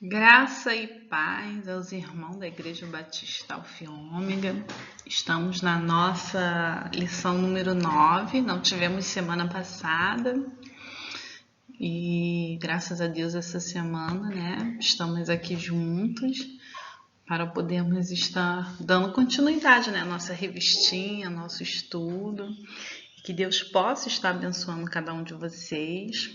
Graça e paz aos irmãos da Igreja Batista Alfa e Ômega. Estamos na nossa lição número 9, não tivemos semana passada e graças a Deus essa semana, estamos aqui juntos para podermos estar dando continuidade, à nossa revistinha, nosso estudo. Que Deus possa estar abençoando cada um de vocês.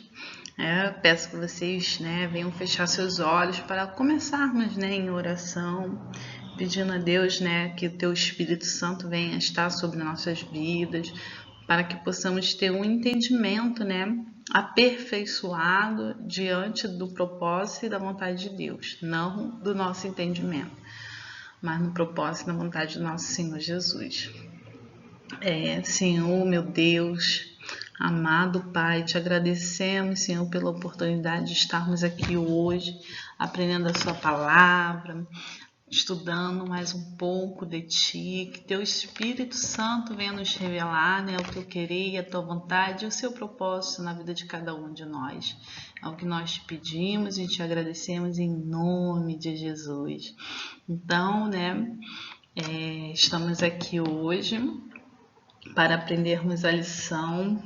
Peço que vocês venham fechar seus olhos para começarmos em oração, pedindo a Deus que o Teu Espírito Santo venha estar sobre nossas vidas, para que possamos ter um entendimento aperfeiçoado diante do propósito e da vontade de Deus, não do nosso entendimento, mas no propósito e na vontade do nosso Senhor Jesus. Senhor, meu Deus, amado Pai, te agradecemos, Senhor, pela oportunidade de estarmos aqui hoje, aprendendo a Sua palavra, estudando mais um pouco de Ti, que Teu Espírito Santo venha nos revelar o Teu querer, a Tua vontade e o Seu propósito na vida de cada um de nós. É o que nós te pedimos e te agradecemos em nome de Jesus. Então, estamos aqui hoje para aprendermos a lição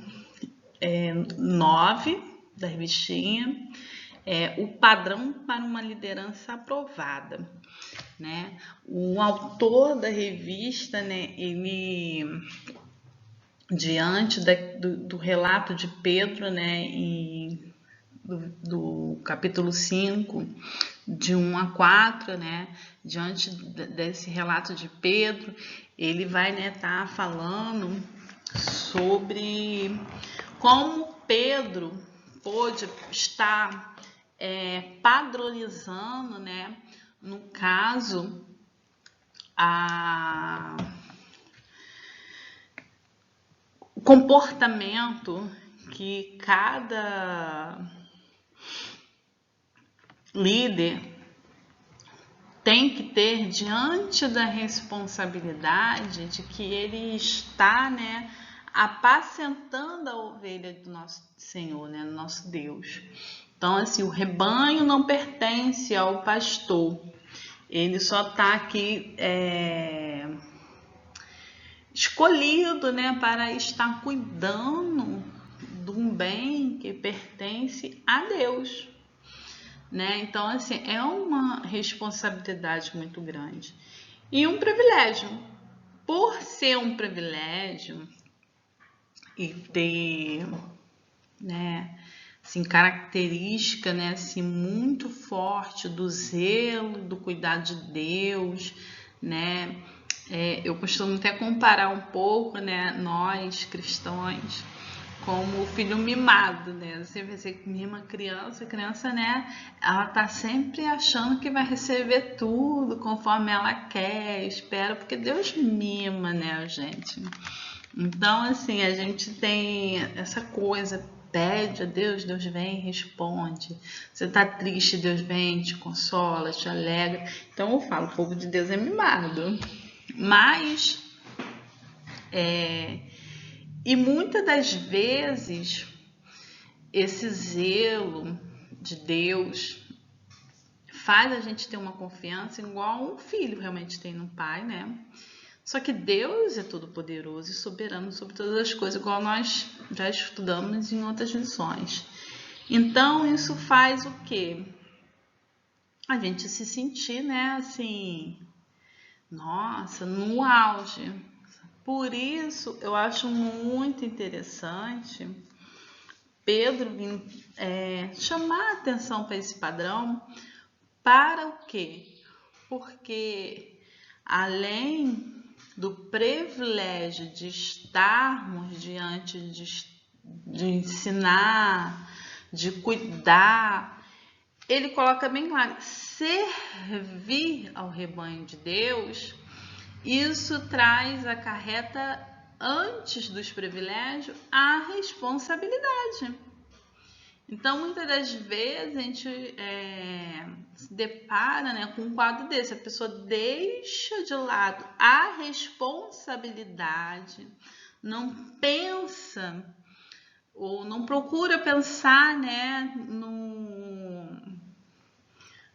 9 da revistinha, o padrão para uma liderança aprovada. O autor da revista, ele, diante do relato de Pedro, do capítulo 5, de 1 a 4, diante desse relato de Pedro, ele vai estar falando sobre como Pedro pôde estar padronizando, no caso, o comportamento que cada líder tem que ter diante da responsabilidade de que ele está, apacentando a ovelha do nosso Senhor, do nosso Deus. Então, assim, o rebanho não pertence ao pastor. Ele só está aqui escolhido, para estar cuidando de um bem que pertence a Deus. Então, assim, é uma responsabilidade muito grande e um privilégio. Por ser um privilégio e ter, assim, característica, assim, muito forte do zelo, do cuidado de Deus, eu costumo até comparar um pouco, nós cristãos, como o filho mimado, Você vê, você mima a criança, ela tá sempre achando que vai receber tudo conforme ela quer, espera, porque Deus mima, gente. Então, assim, a gente tem essa coisa, pede a Deus, Deus vem e responde. Você tá triste, Deus vem, te consola, te alegra. Então eu falo, o povo de Deus é mimado. Mas e muitas das vezes esse zelo de Deus faz a gente ter uma confiança igual um filho realmente tem no pai, Só que Deus é todo poderoso e soberano sobre todas as coisas, igual nós já estudamos em outras lições. Então isso faz o quê? A gente se sentir, assim, nossa, no auge. Por isso, eu acho muito interessante Pedro chamar a atenção para esse padrão. Para o quê? Porque além do privilégio de estarmos diante de ensinar, de cuidar, ele coloca bem claro, servir ao rebanho de Deus. Isso acarreta, antes dos privilégios, a responsabilidade. Então, muitas das vezes, a gente se depara com um quadro desse. A pessoa deixa de lado a responsabilidade, não pensa ou não procura pensar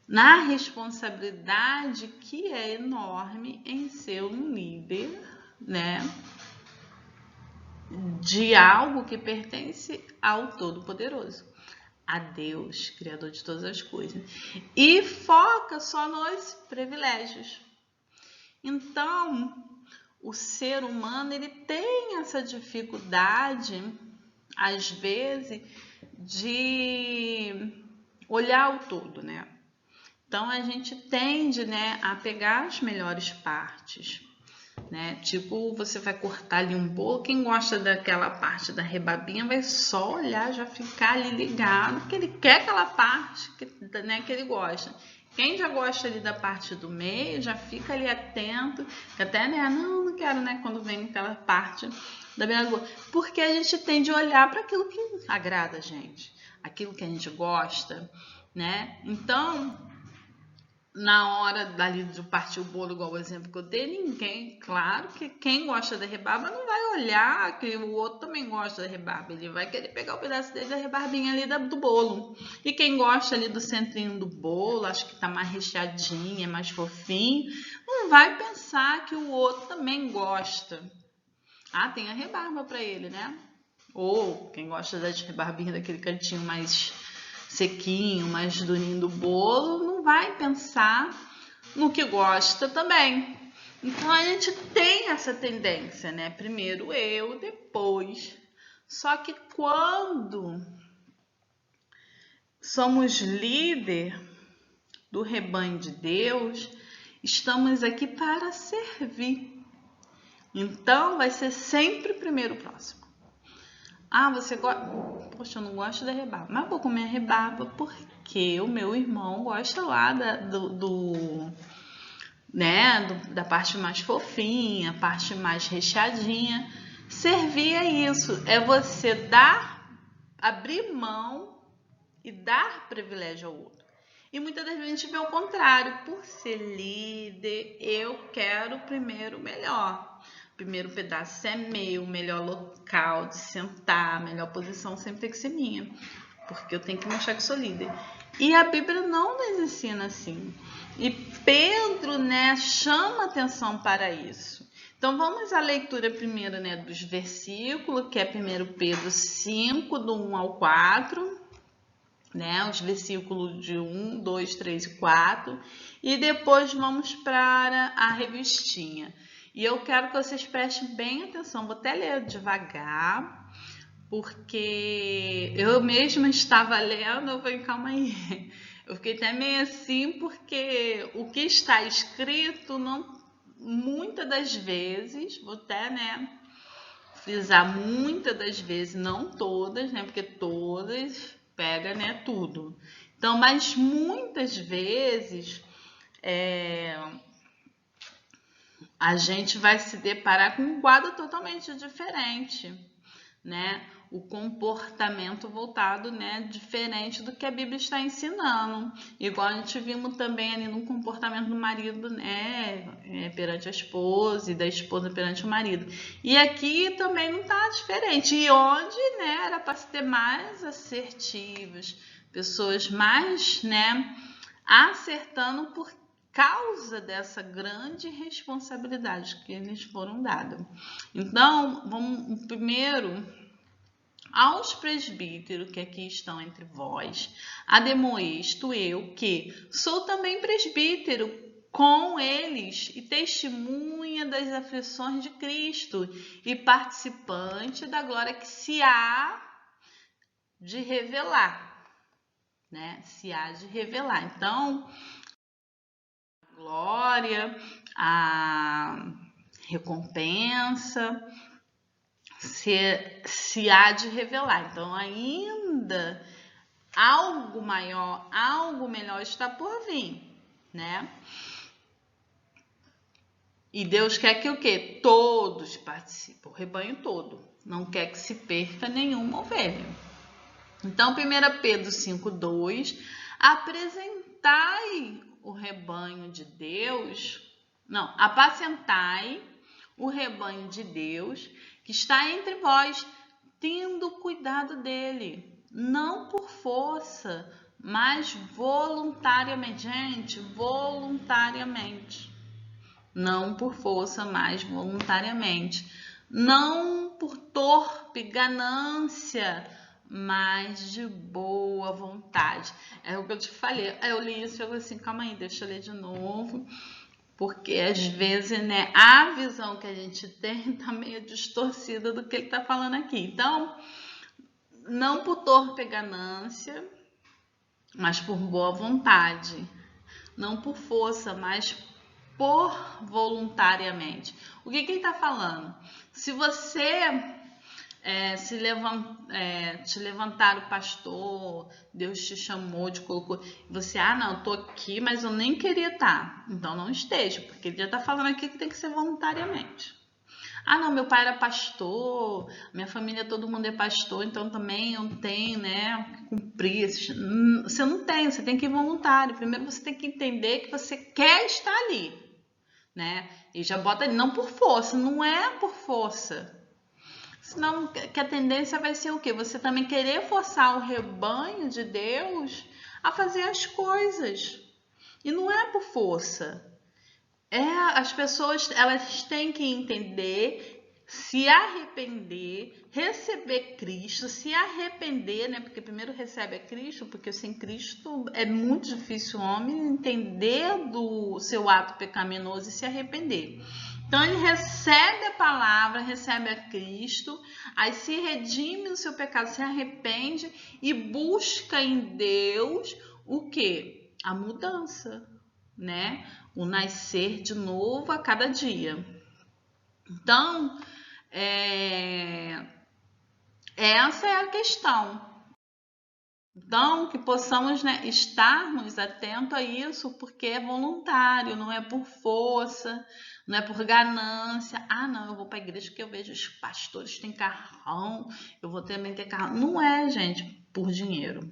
na responsabilidade que é enorme em ser um líder, né, de algo que pertence ao Todo-Poderoso, a Deus, Criador de todas as coisas, e foca só nos privilégios. Então, o ser humano ele tem essa dificuldade, às vezes, de olhar o todo, né? Então a gente tende, né, a pegar as melhores partes, né? Tipo, você vai cortar ali um bolo, quem gosta daquela parte da rebabinha vai só olhar, já ficar ali ligado, que ele quer aquela parte, né, que ele gosta. Quem já gosta ali da parte do meio, já fica ali atento, que até, né, não quero, né, quando vem aquela parte da beira do bolo. Porque a gente tende a olhar para aquilo que agrada a gente, aquilo que a gente gosta, né? Então, na hora dali de partir o bolo, igual o exemplo que eu dei, ninguém, claro que quem gosta da rebarba não vai olhar que o outro também gosta da rebarba, ele vai querer pegar o pedaço dele da rebarbinha ali do bolo. E quem gosta ali do centrinho do bolo, acho que tá mais recheadinho, é mais fofinho, não vai pensar que o outro também gosta. Ah, tem a rebarba para ele, né? Ou quem gosta das rebarbinhas daquele cantinho mais sequinho, mais durinho do bolo, não vai pensar no que gosta também. Então a gente tem essa tendência, né? Primeiro eu, depois. Só que quando somos líder do rebanho de Deus, estamos aqui para servir. Então vai ser sempre primeiro o próximo. Ah, você gosta. Poxa, eu não gosto da rebarba. Mas vou comer a rebarba porque o meu irmão gosta lá da parte mais fofinha, a parte mais recheadinha. Servir é isso. É você abrir mão e dar privilégio ao outro. E muitas das vezes a gente vê o contrário. Por ser líder, eu quero primeiro o melhor. O primeiro pedaço é meu, o melhor local de sentar, a melhor posição sempre tem que ser minha. Porque eu tenho que mostrar que sou líder. E a Bíblia não nos ensina assim. E Pedro, né, chama atenção para isso. Então vamos à leitura primeiro, né, dos versículos, que é 1 Pedro 5, do 1 ao 4. Né, os versículos de 1, 2, 3 e 4, e depois vamos para a revistinha. E eu quero que vocês prestem bem atenção, vou até ler devagar, porque eu mesma estava lendo, eu falei, calma aí, eu fiquei até meio assim, porque o que está escrito, não, muitas das vezes, vou até, né, frisar muitas das vezes, não todas, né, porque todas pega, né, tudo. Então, mas muitas vezes a gente vai se deparar com um quadro totalmente diferente, né? O comportamento voltado, né, diferente do que a Bíblia está ensinando. Igual a gente vimos também ali no comportamento do marido, né, perante a esposa e da esposa perante o marido. E aqui também não está diferente. E onde, né, era para se ter mais assertivos, pessoas mais, né, acertando por causa dessa grande responsabilidade que eles foram dados. Então, vamos primeiro aos presbíteros que aqui estão entre vós, ademoesto eu, que sou também presbítero com eles e testemunha das aflições de Cristo e participante da glória que se há de revelar, né? Se há de revelar. Então, a glória, a recompensa, se há de revelar. Então, ainda algo maior, algo melhor está por vir, né? E Deus quer que o quê? Todos participem, o rebanho todo. Não quer que se perca nenhuma ovelha. Então, 1 Pedro 5:2, apresentai o rebanho de Deus, não, apacentai o rebanho de Deus que está entre vós, tendo cuidado dele, não por força, mas voluntariamente. Gente, voluntariamente. Não por força, mas voluntariamente. Não por torpe ganância, mas de boa vontade. É o que eu te falei. Eu li isso e eu falei assim, calma aí, deixa eu ler de novo. Porque às vezes, né, a visão que a gente tem tá meio distorcida do que ele tá falando aqui. Então, não por torpe ganância, mas por boa vontade. Não por força, mas por voluntariamente. O que ele está falando? Se você te levantar o pastor, Deus te chamou, te colocou, você, não, eu tô aqui, mas eu nem queria estar. Então não esteja, porque ele já está falando aqui que tem que ser voluntariamente. Não, meu pai era pastor, minha família, todo mundo é pastor, então também eu tenho, né, que cumprir. Você não tem, você tem que ir voluntário. Primeiro você tem que entender que você quer estar ali, né? E já bota ali, não por força, não é por força. Senão que a tendência vai ser o quê? Você também querer forçar o rebanho de Deus a fazer as coisas. E não é por força. As pessoas, elas têm que entender, se arrepender, receber Cristo, se arrepender, né? Porque primeiro recebe a Cristo, porque sem Cristo é muito difícil o homem entender do seu ato pecaminoso e se arrepender. Então ele recebe a palavra, recebe a Cristo, aí se redime do seu pecado, se arrepende e busca em Deus o quê? A mudança, né? O nascer de novo a cada dia. Então, essa é a questão. Então, que possamos, né, estarmos atentos a isso, porque é voluntário, não é por força, não é por ganância. Não, eu vou para a igreja porque eu vejo os pastores têm carrão, eu vou também ter carrão. Não é, gente, por dinheiro.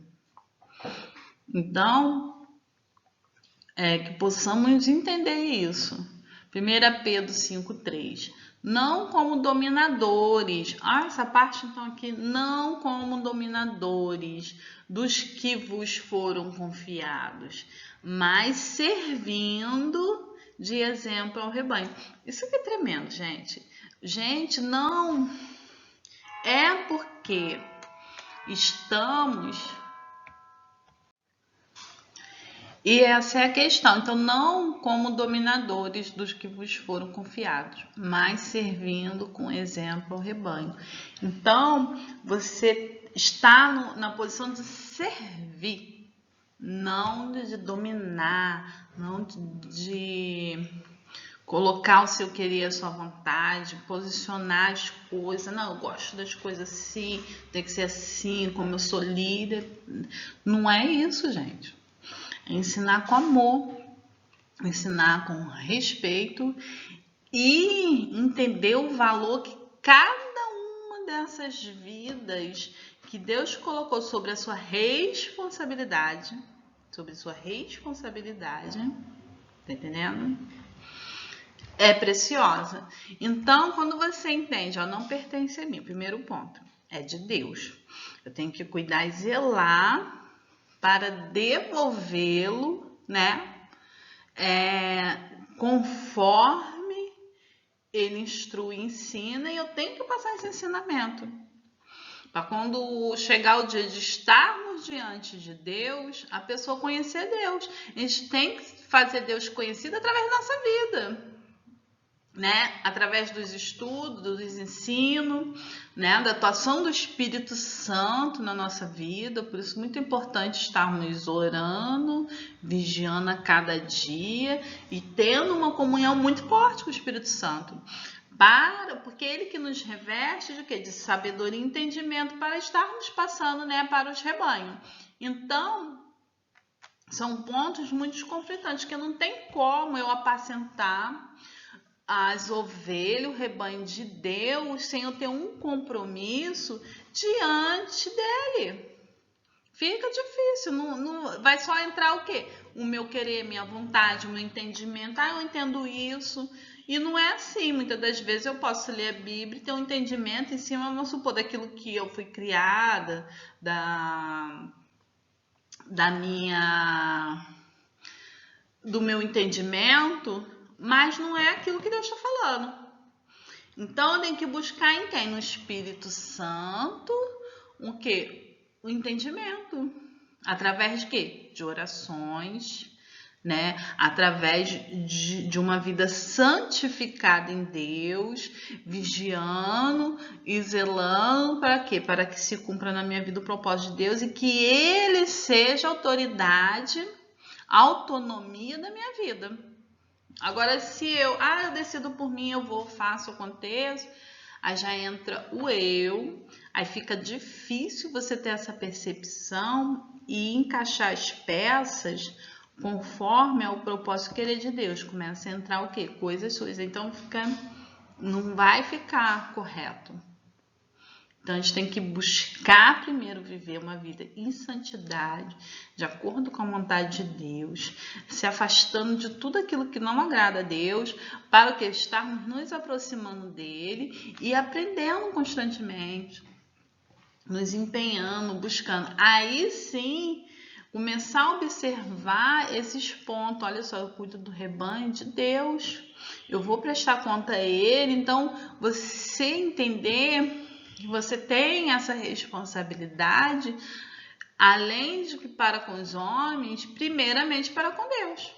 Então, que possamos entender isso. 1 Pedro 5,3. Não como dominadores. Essa parte então aqui. Não como dominadores dos que vos foram confiados, mas servindo de exemplo ao rebanho. Isso aqui é tremendo, gente. Gente, não é porque estamos... E essa é a questão. Então, não como dominadores dos que vos foram confiados, mas servindo com exemplo ao rebanho. Então, você está na posição de servir, não de dominar, não de colocar o seu querer, a sua vontade, posicionar as coisas. Não, eu gosto das coisas assim, tem que ser assim, como eu sou líder. Não é isso, gente. Ensinar com amor, ensinar com respeito e entender o valor que cada uma dessas vidas que Deus colocou sobre a sua responsabilidade, tá entendendo? É preciosa. Então, quando você entende, não pertence a mim, o primeiro ponto é de Deus. Eu tenho que cuidar e zelar para devolvê-lo, né? Conforme ele instrui e ensina, e eu tenho que passar esse ensinamento. Para quando chegar o dia de estarmos diante de Deus, a pessoa conhecer Deus. A gente tem que fazer Deus conhecido através da nossa vida, né? Através dos estudos, dos ensinos, né? Da atuação do Espírito Santo na nossa vida. Por isso, muito importante estarmos orando, vigiando a cada dia e tendo uma comunhão muito forte com o Espírito Santo. Porque ele que nos reveste de quê? De sabedoria e entendimento para estarmos passando, né, para os rebanhos. Então, são pontos muito conflitantes, que não tem como eu apacentar as ovelhas, o rebanho de Deus, sem eu ter um compromisso diante dele. Fica difícil, não vai só entrar o quê? O meu querer, minha vontade, o meu entendimento. Eu entendo isso. E não é assim. Muitas das vezes eu posso ler a Bíblia e ter um entendimento em cima, vamos supor, daquilo que eu fui criada, do meu entendimento, mas não é aquilo que Deus está falando. Então eu tenho que buscar em quem? No Espírito Santo, o quê? O entendimento. Através de quê? De orações, né? Através de uma vida santificada em Deus, vigiando e zelando para quê? Para que se cumpra na minha vida o propósito de Deus e que Ele seja autoridade, autonomia da minha vida. Agora, se eu decido por mim, eu vou, faço, aconteço, aí já entra o eu, aí fica difícil você ter essa percepção e encaixar as peças conforme ao propósito querer de Deus. Começa a entrar o quê? Coisas suas. Então não vai ficar correto. Então a gente tem que buscar primeiro viver uma vida em santidade, de acordo com a vontade de Deus, se afastando de tudo aquilo que não agrada a Deus, para o que estarmos nos aproximando dele e aprendendo constantemente, nos empenhando, buscando. Aí sim, começar a observar esses pontos. Olha só, eu cuido do rebanho de Deus, eu vou prestar conta a Ele. Então, você entender que você tem essa responsabilidade, além de que para com os homens, primeiramente para com Deus.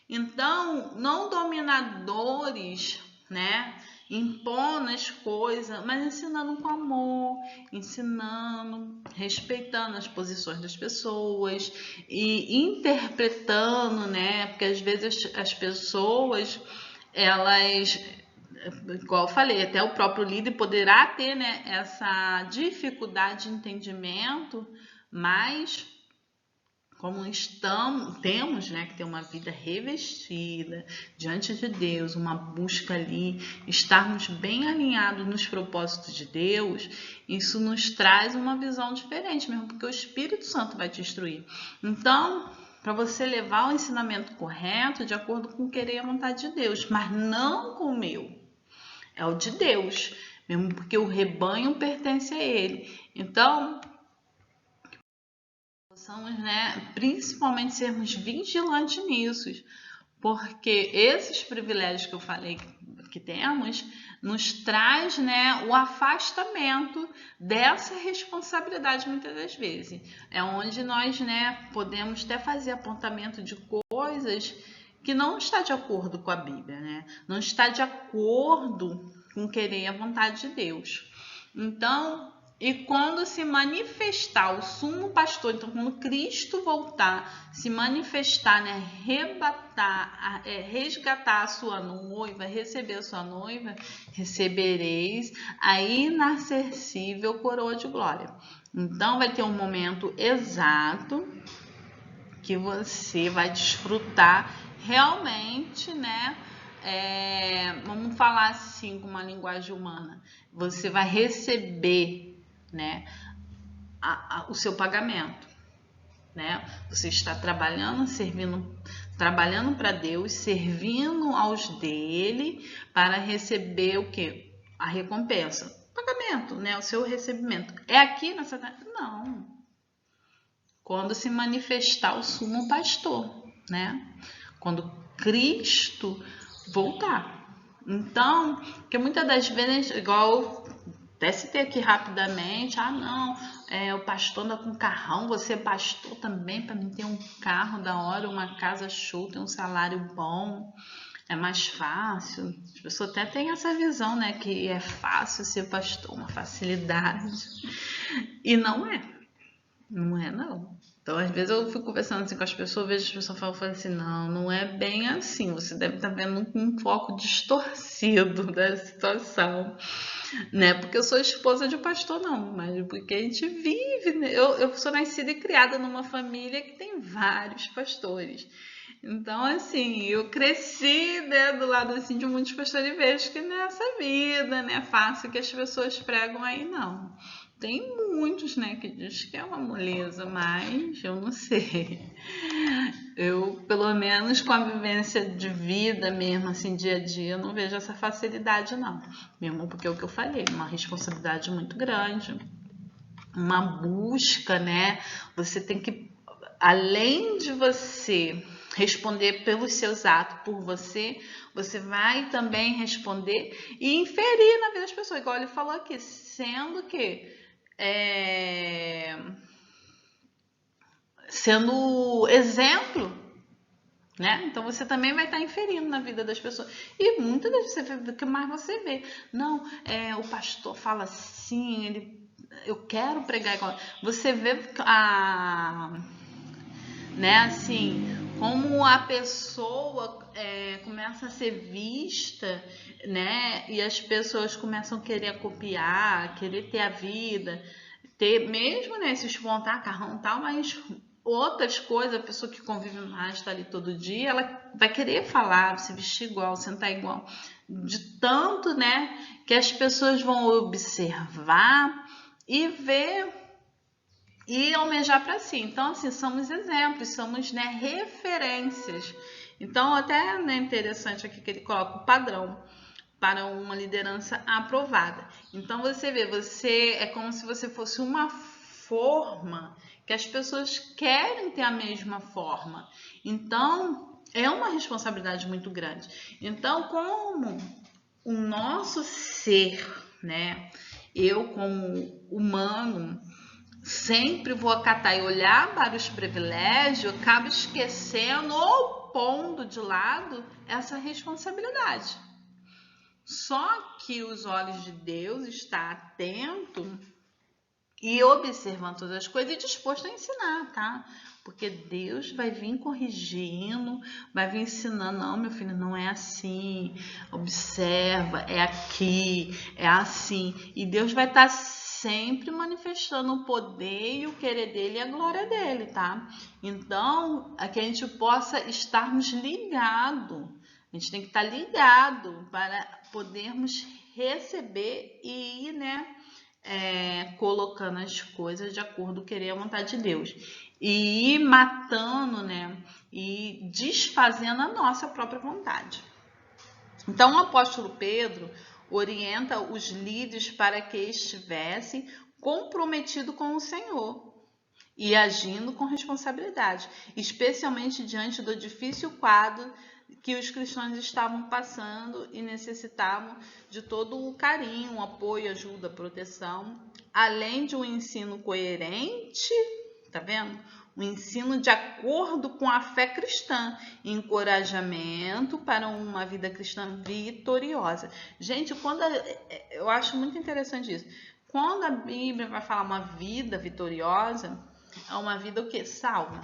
Então, não dominadores, né? Impondo as coisas, mas ensinando com amor, ensinando, respeitando as posições das pessoas e interpretando, né? Porque às vezes as pessoas, elas, igual eu falei, até o próprio líder poderá ter, né, essa dificuldade de entendimento, mas como temos, né, que ter uma vida revestida diante de Deus, uma busca ali, estarmos bem alinhados nos propósitos de Deus, isso nos traz uma visão diferente mesmo, porque o Espírito Santo vai te instruir. Então, para você levar o ensinamento correto, de acordo com o querer e a vontade de Deus, mas não com o meu, é o de Deus, mesmo porque o rebanho pertence a Ele. Então, possamos, né, principalmente sermos vigilantes nisso, porque esses privilégios que eu falei que temos, nos traz, né, o afastamento dessa responsabilidade muitas das vezes. É onde nós, né, podemos até fazer apontamento de coisas que não está de acordo com a Bíblia, né? Não está de acordo com querer e a vontade de Deus. Então, e quando se manifestar o sumo pastor, então quando Cristo voltar, se manifestar, né, resgatar a sua noiva, receber a sua noiva, recebereis a inacessível coroa de glória. Então vai ter um momento exato que você vai desfrutar realmente, né? Vamos falar assim com uma linguagem humana. Você vai receber, né, o seu pagamento, né? Você está trabalhando, trabalhando para Deus, servindo aos dele para receber o quê? A recompensa, o pagamento, né? O seu recebimento. É aqui nessa terra? Não. Quando se manifestar o sumo pastor, né? Quando Cristo voltar. Então, porque muitas das vezes, igual até citei aqui rapidamente, não, o pastor anda com carrão, você é pastor também, para mim ter um carro da hora, uma casa show, ter um salário bom, é mais fácil. As pessoas até têm essa visão, né, que é fácil ser pastor, uma facilidade. E não é. Não é, não. Então, às vezes eu fico conversando assim com as pessoas, vejo as pessoas falando assim, não é bem assim. Você deve estar vendo um foco distorcido da situação, né? Porque eu sou esposa de pastor, não, mas porque a gente vive, né? Eu sou nascida e criada numa família que tem vários pastores. Então, assim, eu cresci, né, do lado assim de muitos pastores e vejo que nessa vida, né, fácil que as pessoas pregam aí, não. Tem muitos, né, que diz que é uma moleza, mas eu não sei. Eu, pelo menos com a vivência de vida mesmo, assim, dia a dia, eu não vejo essa facilidade, não. Mesmo porque é o que eu falei, uma responsabilidade muito grande, uma busca, né? Você tem que além de você responder pelos seus atos por você, você vai também responder e inferir na vida das pessoas, igual ele falou aqui, sendo que sendo exemplo, né? Então você também vai estar inferindo na vida das pessoas. E muitas vezes você vê, o que mais você vê? Não, o pastor fala assim, eu quero pregar igual. Você vê né, assim, como a pessoa começa a ser vista, né? E as pessoas começam a querer copiar, querer ter a vida, ter mesmo, né, se espontar carrão e tal, mas outras coisas, a pessoa que convive mais, está ali todo dia, ela vai querer falar, se vestir igual, sentar igual. De tanto, né, que as pessoas vão observar e ver e almejar para si. Então, assim, somos exemplos, somos, né, referências. Então, até, né, interessante aqui que ele coloca o padrão para uma liderança aprovada. Então, você vê, você é como se você fosse uma forma que as pessoas querem ter a mesma forma. Então, é uma responsabilidade muito grande. Então, como o nosso ser, né, eu como humano, sempre vou acatar e olhar para os privilégios, acabo esquecendo ou pondo de lado essa responsabilidade. Só que os olhos de Deus estão atentos e observando todas as coisas e disposto a ensinar, tá? Porque Deus vai vir corrigindo, vai vir ensinando, não, meu filho, não é assim, observa, é aqui, é assim. E Deus vai estar sempre manifestando o poder e o querer dele e a glória dele, tá? Então, é que a gente possa estarmos ligados. A gente tem que estar ligado para podermos receber e ir, né, colocando as coisas de acordo com querer e a vontade de Deus. E ir matando, né, e desfazendo a nossa própria vontade. Então, o apóstolo Pedro orienta os líderes para que estivessem comprometidos com o Senhor e agindo com responsabilidade, especialmente diante do difícil quadro que os cristãos estavam passando e necessitavam de todo o carinho, apoio, ajuda, proteção, além de um ensino coerente, tá vendo? Um ensino de acordo com a fé cristã, encorajamento para uma vida cristã vitoriosa. Gente, eu acho muito interessante isso. Quando a Bíblia vai falar uma vida vitoriosa, é uma vida o quê? Salva.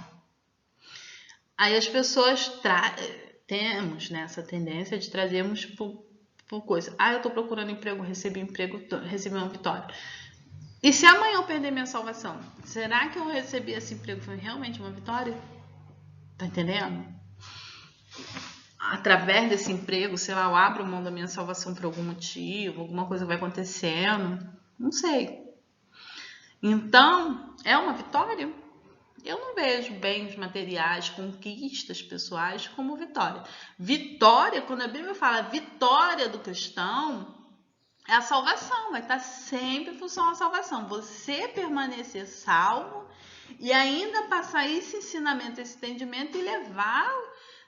Aí as pessoas temos, né, essa tendência de trazermos por coisa. Eu estou procurando emprego, recebi uma vitória. E se amanhã eu perder minha salvação? Será que eu recebi esse emprego foi realmente uma vitória? Tá entendendo? Através desse emprego, sei lá, eu abro mão da minha salvação por algum motivo, alguma coisa vai acontecendo, não sei. Então, é uma vitória? Eu não vejo bens materiais, conquistas pessoais como vitória. Vitória, quando a Bíblia fala vitória do cristão, é a salvação, vai estar sempre em função da salvação. Você permanecer salvo e ainda passar esse ensinamento, esse entendimento e levar,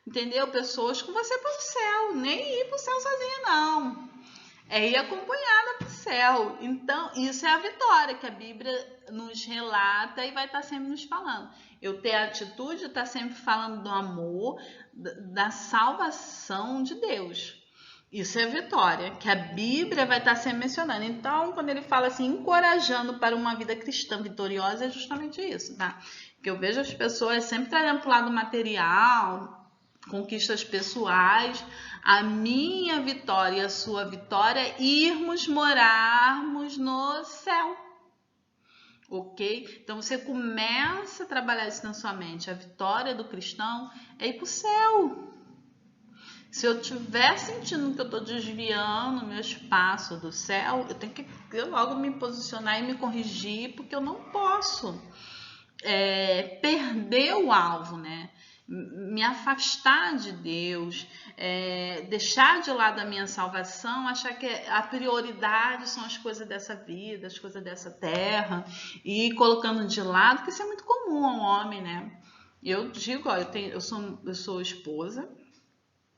entendeu? Pessoas com você para o céu, nem ir para o céu sozinha, não. É ir acompanhada para o céu. Então, isso é a vitória que a Bíblia nos relata e vai estar sempre nos falando. Eu ter a atitude de estar sempre falando do amor, da salvação de Deus. Isso é vitória, que a Bíblia vai estar sempre mencionando. Então, quando ele fala assim, encorajando para uma vida cristã vitoriosa, é justamente isso, tá? Que eu vejo as pessoas sempre trazendo para o lado material, conquistas pessoais, a minha vitória e a sua vitória é irmos morarmos no céu. Ok? Então você começa a trabalhar isso na sua mente. A vitória do cristão é ir para o céu. Se eu estiver sentindo que eu estou desviando o meu espaço do céu, eu tenho que logo me posicionar e me corrigir, porque eu não posso perder o alvo, né? Me afastar de Deus, deixar de lado a minha salvação, achar que a prioridade são as coisas dessa vida, as coisas dessa terra, e ir colocando de lado, que isso é muito comum ao homem, né? Eu digo, ó, eu sou esposa,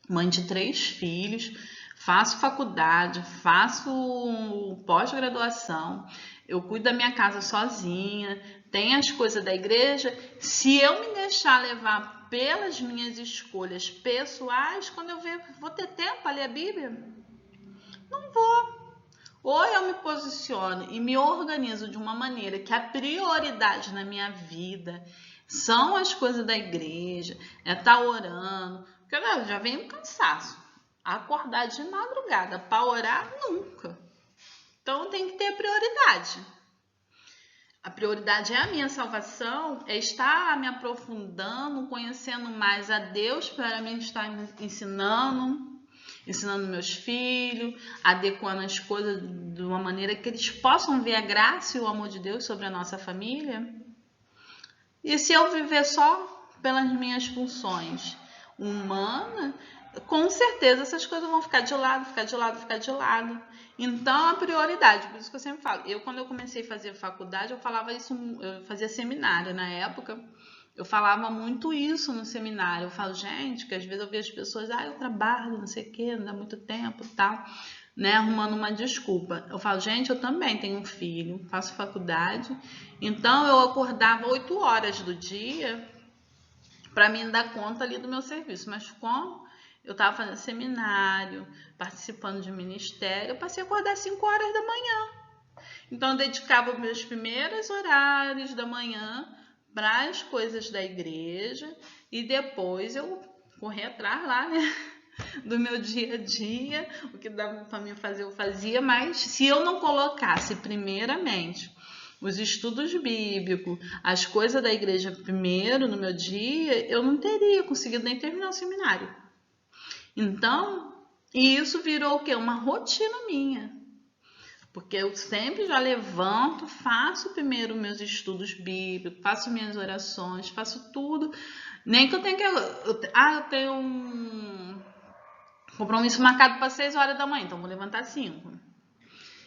mãe de 3 filhos, faço faculdade, faço pós-graduação, eu cuido da minha casa sozinha, tenho as coisas da igreja. Se eu me deixar levar pelas minhas escolhas pessoais, quando eu ver, vou ter tempo para ler a Bíblia? Não vou. Ou eu me posiciono e me organizo de uma maneira que a prioridade na minha vida são as coisas da igreja, é estar orando, porque eu já venho um cansaço. Acordar de madrugada para orar, nunca. Então tem que ter prioridade. A prioridade é a minha salvação, é estar me aprofundando, conhecendo mais a Deus para mim estar ensinando meus filhos, adequando as coisas de uma maneira que eles possam ver a graça e o amor de Deus sobre a nossa família. E se eu viver só pelas minhas funções humanas, com certeza essas coisas vão ficar de lado, ficar de lado, ficar de lado. Então, a prioridade, por isso que eu sempre falo, quando eu comecei a fazer faculdade, eu falava isso, eu fazia seminário na época, eu falava muito isso no seminário. Eu falo, gente, que às vezes eu vejo as pessoas, eu trabalho, não sei o quê, não dá muito tempo e tal, né, arrumando uma desculpa. Eu falo, gente, eu também tenho um filho, faço faculdade, então eu acordava 8 horas do dia para mim dar conta ali do meu serviço. Mas como eu estava fazendo seminário, participando de ministério, eu passei a acordar 5 horas da manhã. Então eu dedicava os meus primeiros horários da manhã para as coisas da igreja e depois eu corri atrás lá, né, do meu dia a dia, o que dava para mim fazer eu fazia, mas se eu não colocasse primeiramente os estudos bíblicos, as coisas da igreja primeiro no meu dia, eu não teria conseguido nem terminar o seminário. Então, e isso virou o quê? Uma rotina minha. Porque eu sempre já levanto, faço primeiro meus estudos bíblicos, faço minhas orações, faço tudo. Nem que eu tenha que... eu tenho um compromisso marcado para 6 horas da manhã, então vou levantar 5.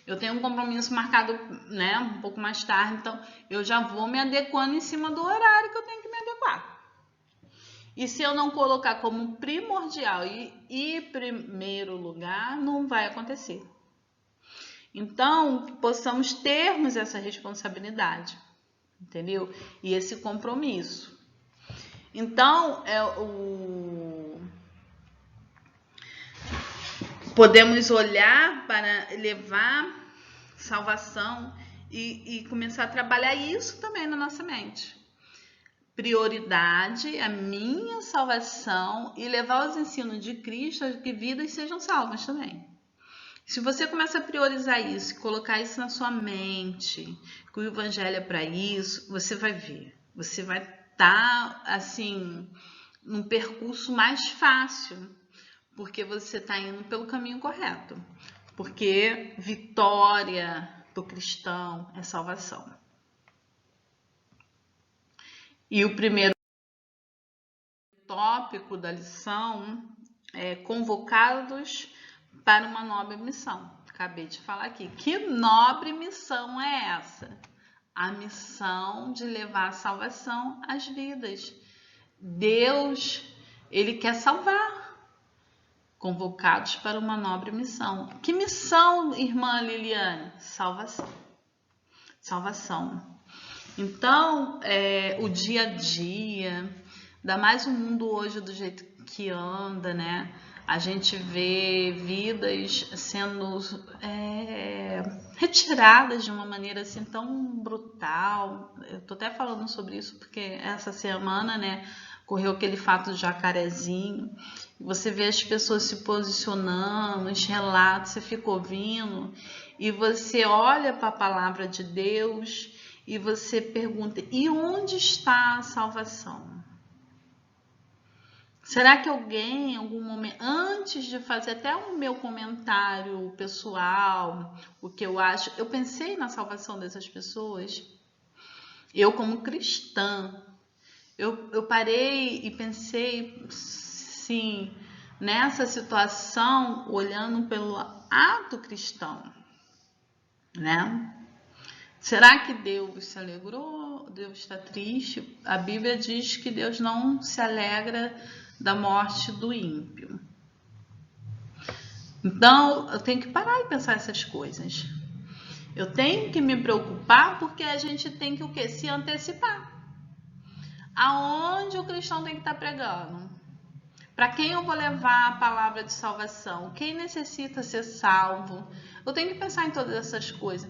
Eu tenho um compromisso marcado, né, um pouco mais tarde, então eu já vou me adequando em cima do horário que eu tenho que me adequar. E se eu não colocar como primordial e primeiro lugar, não vai acontecer. Então, possamos termos essa responsabilidade, entendeu? E esse compromisso. Então, podemos olhar para levar salvação e começar a trabalhar isso também na nossa mente. Prioridade, a minha salvação e levar os ensinos de Cristo a que vidas sejam salvas também. Se você começa a priorizar isso, colocar isso na sua mente, que o evangelho é para isso, você vai ver. Você vai estar, assim, num percurso mais fácil, porque você está indo pelo caminho correto. Porque vitória do cristão é salvação. E o primeiro tópico da lição é convocados para uma nobre missão. Acabei de falar aqui. Que nobre missão é essa? A missão de levar a salvação às vidas. Deus, Ele quer salvar. Convocados para uma nobre missão. Que missão, irmã Liliane? Salvação. Salvação. Então, o dia a dia, ainda mais o mundo hoje do jeito que anda, né? A gente vê vidas sendo retiradas de uma maneira assim tão brutal. Eu tô até falando sobre isso porque essa semana, né, correu aquele fato do Jacarezinho. Você vê as pessoas se posicionando, os relatos, você fica ouvindo e você olha para a palavra de Deus e você pergunta: e onde está a salvação? Será que alguém, em algum momento, antes de fazer até o meu comentário pessoal, o que eu acho, eu pensei na salvação dessas pessoas? Eu, como cristã, eu parei e pensei, sim, nessa situação, olhando pelo ato cristão, né? Será que Deus se alegrou? Deus está triste? A Bíblia diz que Deus não se alegra da morte do ímpio. Então, eu tenho que parar e pensar essas coisas. Eu tenho que me preocupar porque a gente tem que o quê? Se antecipar. Aonde o cristão tem que estar pregando? Para quem eu vou levar a palavra de salvação? Quem necessita ser salvo? Eu tenho que pensar em todas essas coisas.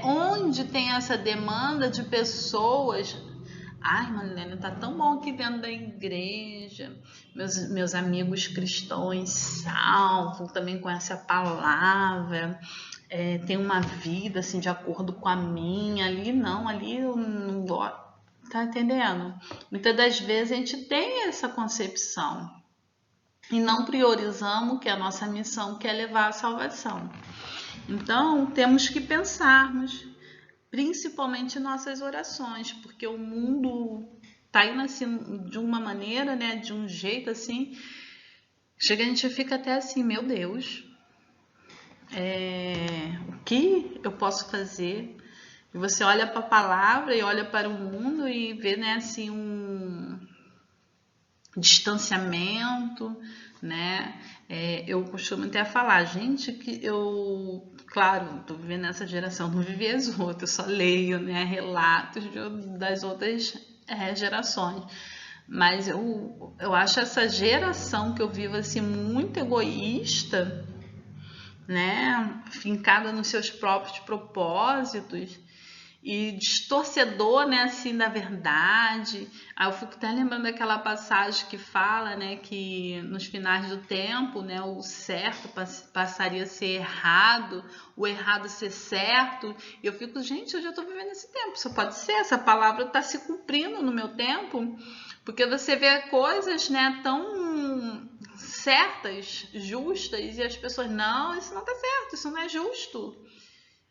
Onde tem essa demanda de pessoas... Ai, Marilene, tá tão bom aqui dentro da igreja. Meus amigos cristãos salvos, também conhecem a palavra. Tem uma vida assim de acordo com a minha. Ali eu não gosto. Tá entendendo? Muitas das vezes a gente tem essa concepção e não priorizamos que a nossa missão que é levar a salvação. Então, temos que pensarmos, principalmente em nossas orações, porque o mundo tá indo assim de uma maneira, né, de um jeito assim, chega a gente fica até assim, meu Deus, o que eu posso fazer? E você olha para a palavra e olha para o mundo e vê, né, assim, um distanciamento, né? Eu costumo até falar, gente, que eu, claro, tô vivendo nessa geração, não vivi as outras, só leio, né, relatos das outras gerações. Mas eu acho essa geração que eu vivo assim muito egoísta, né, fincada nos seus próprios propósitos e distorcedor, né, assim, da verdade. Aí eu fico até lembrando daquela passagem que fala, né, que nos finais do tempo, né, o certo passaria a ser errado, o errado ser certo. E eu fico, gente, eu já estou vivendo esse tempo, só pode ser, essa palavra está se cumprindo no meu tempo, porque você vê coisas, né, tão certas, justas, e as pessoas, não, isso não está certo, isso não é justo.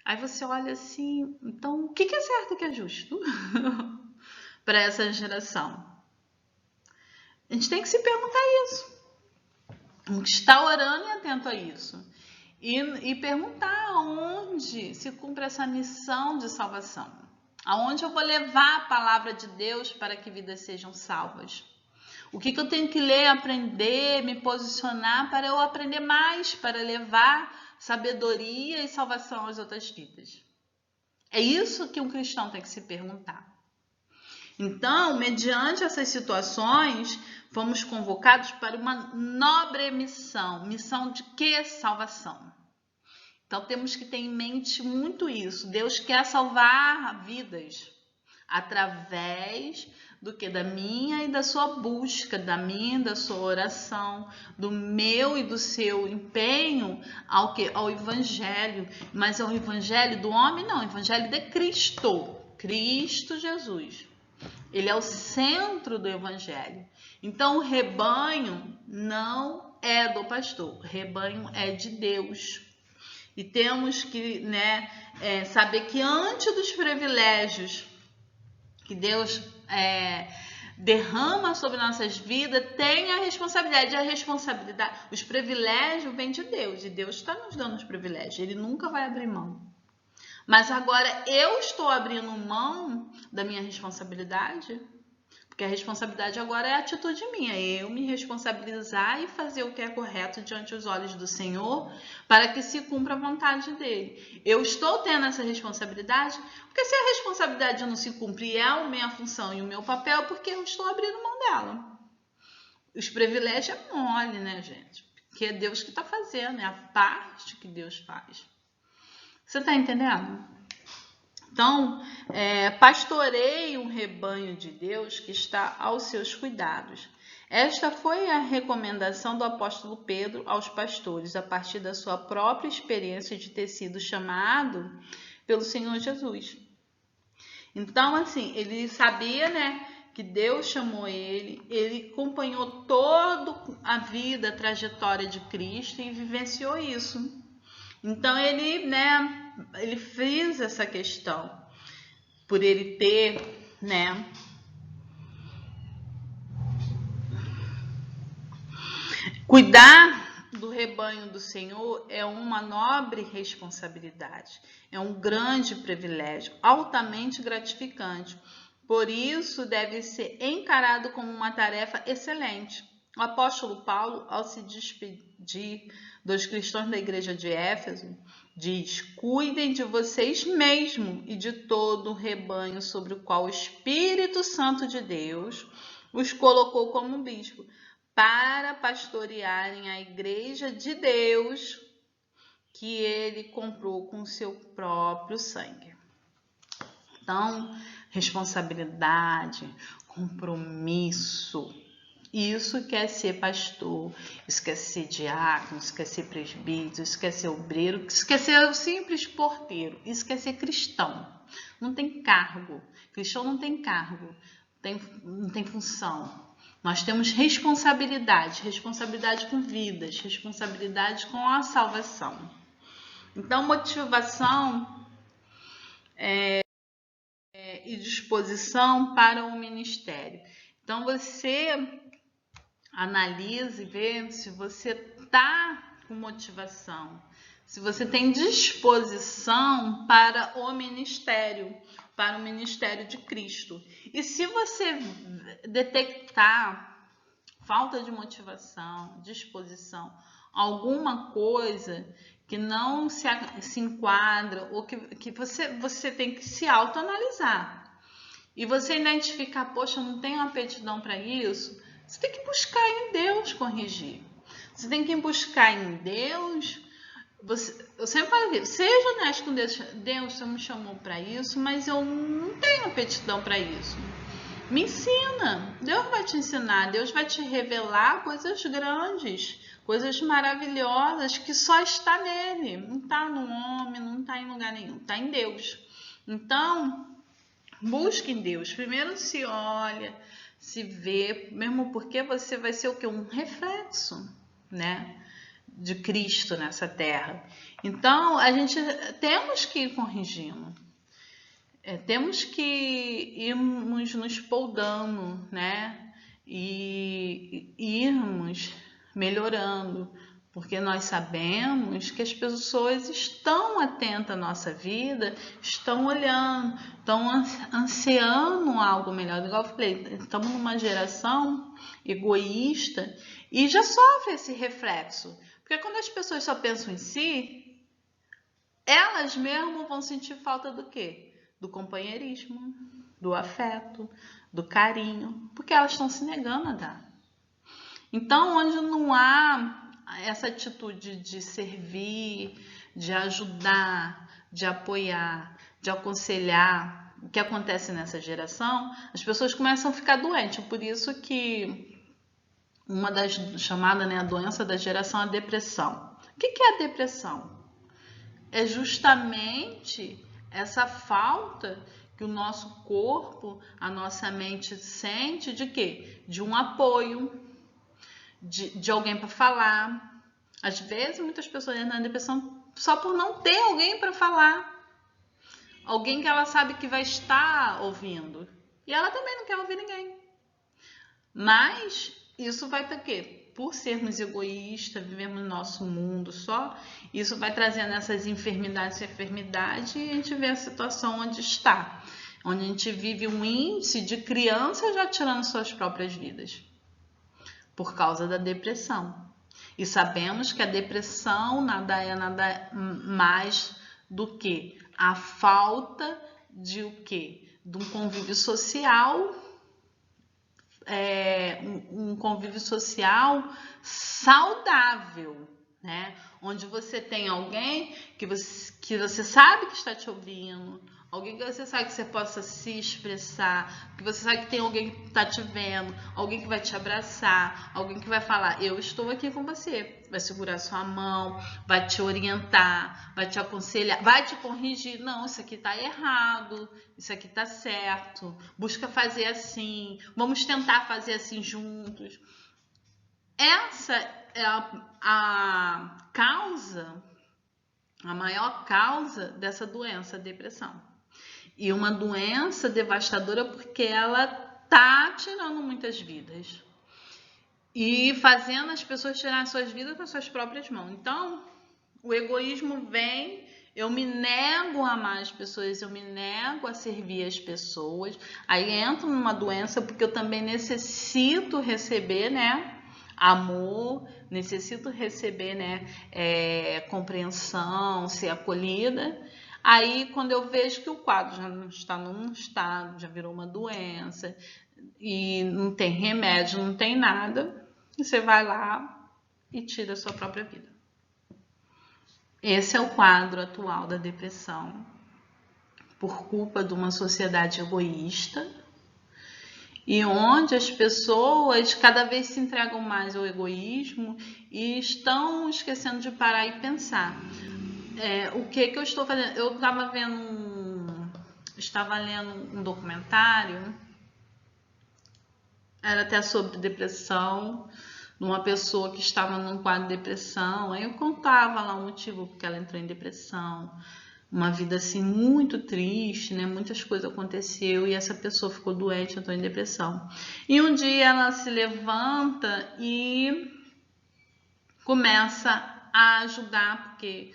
Aí você olha assim, então o que é certo e o que é justo para essa geração? A gente tem que se perguntar isso. Estar orando e atento a isso. E perguntar aonde se cumpre essa missão de salvação. Aonde eu vou levar a palavra de Deus para que vidas sejam salvas. O que eu tenho que ler, aprender, me posicionar para eu aprender mais, para levar sabedoria e salvação às outras vidas. É isso que um cristão tem que se perguntar. Então, mediante essas situações, fomos convocados para uma nobre missão. Missão de quê? Salvação. Então, temos que ter em mente muito isso. Deus quer salvar vidas através do que? Da minha e da sua busca, da minha e da sua oração, do meu e do seu empenho ao que? Ao evangelho. Mas é o evangelho do homem? Não, o evangelho de Cristo. Cristo Jesus. Ele é o centro do evangelho. Então, o rebanho não é do pastor, o rebanho é de Deus. E temos que, né, saber que antes dos privilégios que Deus derrama sobre nossas vidas, tem a responsabilidade. Os privilégios vêm de Deus, e Deus está nos dando os privilégios, Ele nunca vai abrir mão. Mas agora eu estou abrindo mão da minha responsabilidade, porque a responsabilidade agora é a atitude minha, eu me responsabilizar e fazer o que é correto diante dos olhos do Senhor, para que se cumpra a vontade dele. Eu estou tendo essa responsabilidade, porque se a responsabilidade não se cumprir, é a minha função e o meu papel, porque eu estou abrindo mão dela. Os privilégios é mole, né, gente? Porque é Deus que está fazendo, é a parte que Deus faz. Você está entendendo? Então, pastoreie um rebanho de Deus que está aos seus cuidados. Esta foi a recomendação do apóstolo Pedro aos pastores, a partir da sua própria experiência de ter sido chamado pelo Senhor Jesus. Então, assim, ele sabia, né, que Deus chamou ele acompanhou toda a vida, a trajetória de Cristo e vivenciou isso. Então, ele fez essa questão, por ele ter, né, cuidar do rebanho do Senhor é uma nobre responsabilidade, é um grande privilégio, altamente gratificante. Por isso, deve ser encarado como uma tarefa excelente. O apóstolo Paulo, ao se despedir dos cristãos da igreja de Éfeso, diz: cuidem de vocês mesmos e de todo o rebanho sobre o qual o Espírito Santo de Deus os colocou como bispo, para pastorearem a igreja de Deus que ele comprou com seu próprio sangue. Então, responsabilidade, compromisso, isso quer ser pastor, isso quer ser diácono, isso quer ser presbítero, isso quer ser obreiro, isso quer ser o simples porteiro, isso quer ser cristão. Não tem cargo, cristão não tem cargo, não tem função. Nós temos responsabilidade com vidas, responsabilidade com a salvação. Então, motivação e disposição para o ministério. Então, você analise e vê se você está com motivação, se você tem disposição para o ministério de Cristo. E se você detectar falta de motivação, disposição, alguma coisa que não se enquadra, ou que você tem que se autoanalisar. E você identificar, poxa, eu não tenho aptidão para isso, você tem que buscar em Deus corrigir. Você tem que buscar em Deus. Eu sempre falo isso, seja honesto com Deus. Deus, você me chamou para isso, mas eu não tenho aptidão para isso. Me ensina. Deus vai te ensinar. Deus vai te revelar coisas grandes, coisas maravilhosas que só está nele. Não está no homem, não está em lugar nenhum. Está em Deus. Então, busque em Deus. Primeiro se olha, se vê, mesmo porque você vai ser o quê? Um reflexo, né, de Cristo nessa terra. Então, a gente temos que ir corrigindo. Temos que irmos nos poldando, né? E irmos melhorando, porque nós sabemos que as pessoas estão atentas à nossa vida, estão olhando, estão ansiando algo melhor. Igual eu falei, estamos numa geração egoísta e já sofre esse reflexo. Porque quando as pessoas só pensam em si, elas mesmas vão sentir falta do quê? Do companheirismo, do afeto, do carinho, porque elas estão se negando a dar. Então, onde não há essa atitude de servir, de ajudar, de apoiar, de aconselhar, o que acontece nessa geração, as pessoas começam a ficar doentes. Por isso que uma das chamadas, né, a doença da geração é a depressão. O que é a depressão? É justamente essa falta que o nosso corpo, a nossa mente sente de quê? De um apoio, de alguém para falar. Às vezes, muitas pessoas entram na depressão só por não ter alguém para falar. Alguém que ela sabe que vai estar ouvindo. E ela também não quer ouvir ninguém. Mas isso vai ter o quê? Por sermos egoístas, vivemos no nosso mundo só, isso vai trazendo essas enfermidades e a gente vê a situação onde está. Onde a gente vive um índice de crianças já tirando suas próprias vidas. Por causa da depressão. E sabemos que a depressão nada mais do que a falta de o quê? De um convívio social, um convívio social saudável, né? Onde você tem alguém que você sabe que está te ouvindo, alguém que você sabe que você possa se expressar, que você sabe que tem alguém que está te vendo, alguém que vai te abraçar, alguém que vai falar, eu estou aqui com você, vai segurar sua mão, vai te orientar, vai te aconselhar, vai te corrigir, não, isso aqui está errado, isso aqui está certo, busca fazer assim, vamos tentar fazer assim juntos. Essa é a causa, a maior causa dessa doença, a depressão. E uma doença devastadora porque ela tá tirando muitas vidas. e fazendo as pessoas tirarem suas vidas das suas próprias mãos. Então, o egoísmo vem, eu me nego a amar as pessoas, eu me nego a servir as pessoas, aí entro numa doença porque eu também necessito receber, né, amor, necessito receber, né, compreensão, ser acolhida. Aí, quando eu vejo que o quadro já não está num estado, já virou uma doença e não tem remédio, não tem nada, você vai lá e tira a sua própria vida. Esse é o quadro atual da depressão, por culpa de uma sociedade egoísta e onde as pessoas cada vez se entregam mais ao egoísmo e estão esquecendo de parar e pensar. O que eu estou fazendo? Eu estava lendo um documentário, era até sobre depressão, numa pessoa que estava num quadro de depressão. Aí eu contava lá o motivo porque ela entrou em depressão, uma vida assim muito triste, né? Muitas coisas aconteceu e essa pessoa ficou doente, entrou em depressão. E um dia ela se levanta e começa a ajudar, porque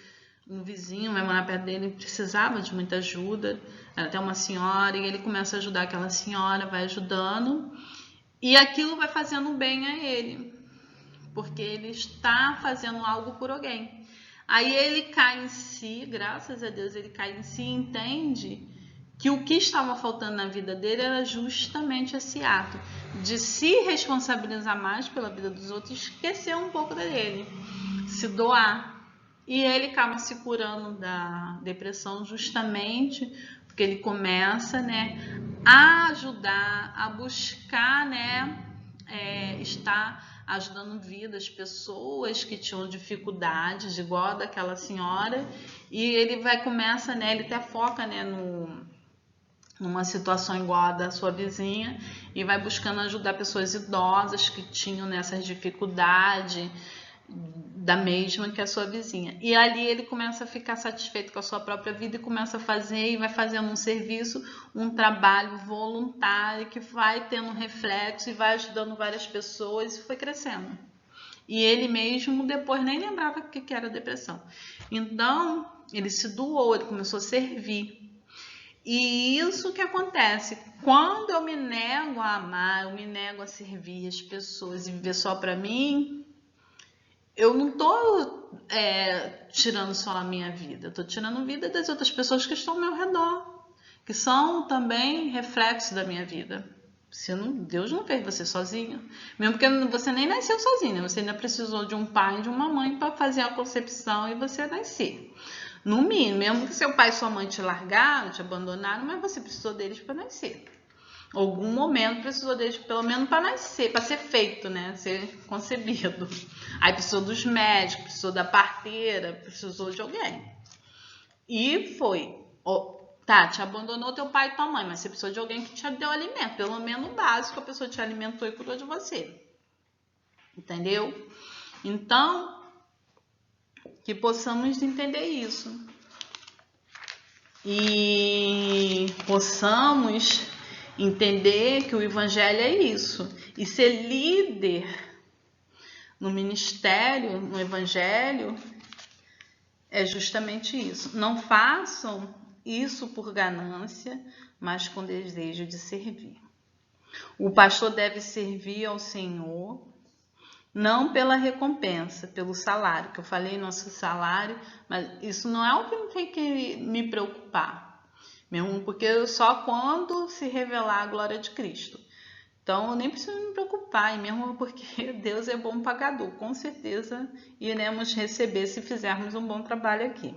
um vizinho vai morar perto dele, precisava de muita ajuda, era até uma senhora, e ele começa a ajudar aquela senhora, vai ajudando, e aquilo vai fazendo bem a ele, porque ele está fazendo algo por alguém. Aí ele cai em si, graças a Deus ele cai em si e entende que o que estava faltando na vida dele era justamente esse ato de se responsabilizar mais pela vida dos outros, esquecer um pouco dele, se doar. E ele acaba se curando da depressão justamente porque ele começa, né, a ajudar, a buscar, né, estar ajudando vidas, pessoas que tinham dificuldades, igual a daquela senhora, e ele começa, né, ele até foca, né, numa situação igual a da sua vizinha e vai buscando ajudar pessoas idosas que tinham nessas dificuldades da mesma que a sua vizinha. E ali ele começa a ficar satisfeito com a sua própria vida e começa a fazer e vai fazendo um serviço, um trabalho voluntário que vai tendo reflexo e vai ajudando várias pessoas e foi crescendo. E ele mesmo depois nem lembrava o que era depressão. Então, ele se doou, ele começou a servir. E isso que acontece, quando eu me nego a amar, eu me nego a servir as pessoas e viver só para mim, eu não estou tirando só a minha vida, eu estou tirando a vida das outras pessoas que estão ao meu redor, que são também reflexos da minha vida. Deus não fez você sozinha, mesmo porque você nem nasceu sozinha, você ainda precisou de um pai e de uma mãe para fazer a concepção e você nascer. No mínimo, mesmo que seu pai e sua mãe te largaram, te abandonaram, mas você precisou deles para nascer. Algum momento precisou deles, pelo menos para nascer, para ser feito, né? Ser concebido. Aí precisou dos médicos, precisou da parteira, precisou de alguém. E foi. Tá, te abandonou teu pai e tua mãe, mas você precisou de alguém que te deu alimento. Pelo menos o básico, a pessoa te alimentou e cuidou de você. Entendeu? Então, que possamos entender isso. E possamos entender que o evangelho é isso. E ser líder no ministério, no evangelho, é justamente isso. Não façam isso por ganância, mas com desejo de servir. O pastor deve servir ao Senhor, não pela recompensa, pelo salário, que eu falei nosso salário, mas isso não é o que não tem que me preocupar, mesmo porque só quando se revelar a glória de Cristo. Então eu nem preciso me preocupar, e mesmo porque Deus é bom pagador, com certeza iremos receber se fizermos um bom trabalho aqui.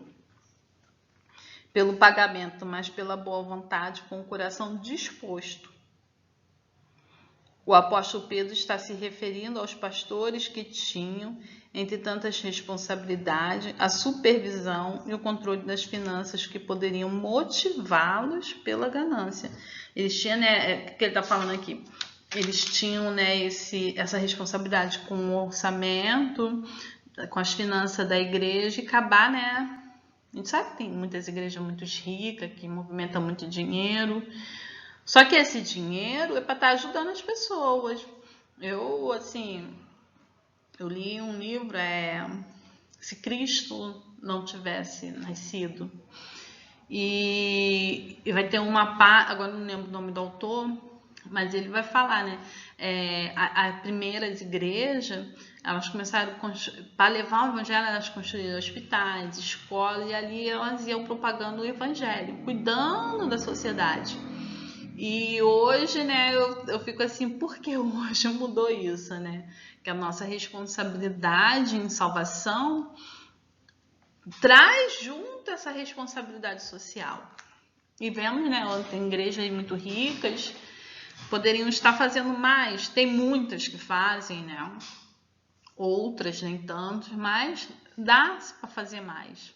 Pelo pagamento, mas pela boa vontade, com o coração disposto. O apóstolo Pedro está se referindo aos pastores que tinham, entre tantas responsabilidades, a supervisão e o controle das finanças que poderiam motivá-los pela ganância. Eles tinham, né, o que ele está falando aqui? Eles tinham, né, essa responsabilidade com o orçamento, com as finanças da igreja e acabar, né? A gente sabe que tem muitas igrejas muito ricas, que movimentam muito dinheiro. Só que esse dinheiro é para estar ajudando as pessoas. Eu, assim, Eu li um livro, Se Cristo Não Tivesse Nascido. E vai ter uma parte, agora não lembro o nome do autor, mas ele vai falar, né? As primeiras igrejas, elas começaram para levar o evangelho, elas construíram hospitais, escolas, e ali elas iam propagando o evangelho, cuidando da sociedade. E hoje, né, eu fico assim, por que hoje mudou isso, né? Que a nossa responsabilidade em salvação traz junto essa responsabilidade social. E vemos, né, tem igrejas muito ricas, poderiam estar fazendo mais, tem muitas que fazem, né? Outras nem tanto, mas dá-se para fazer mais.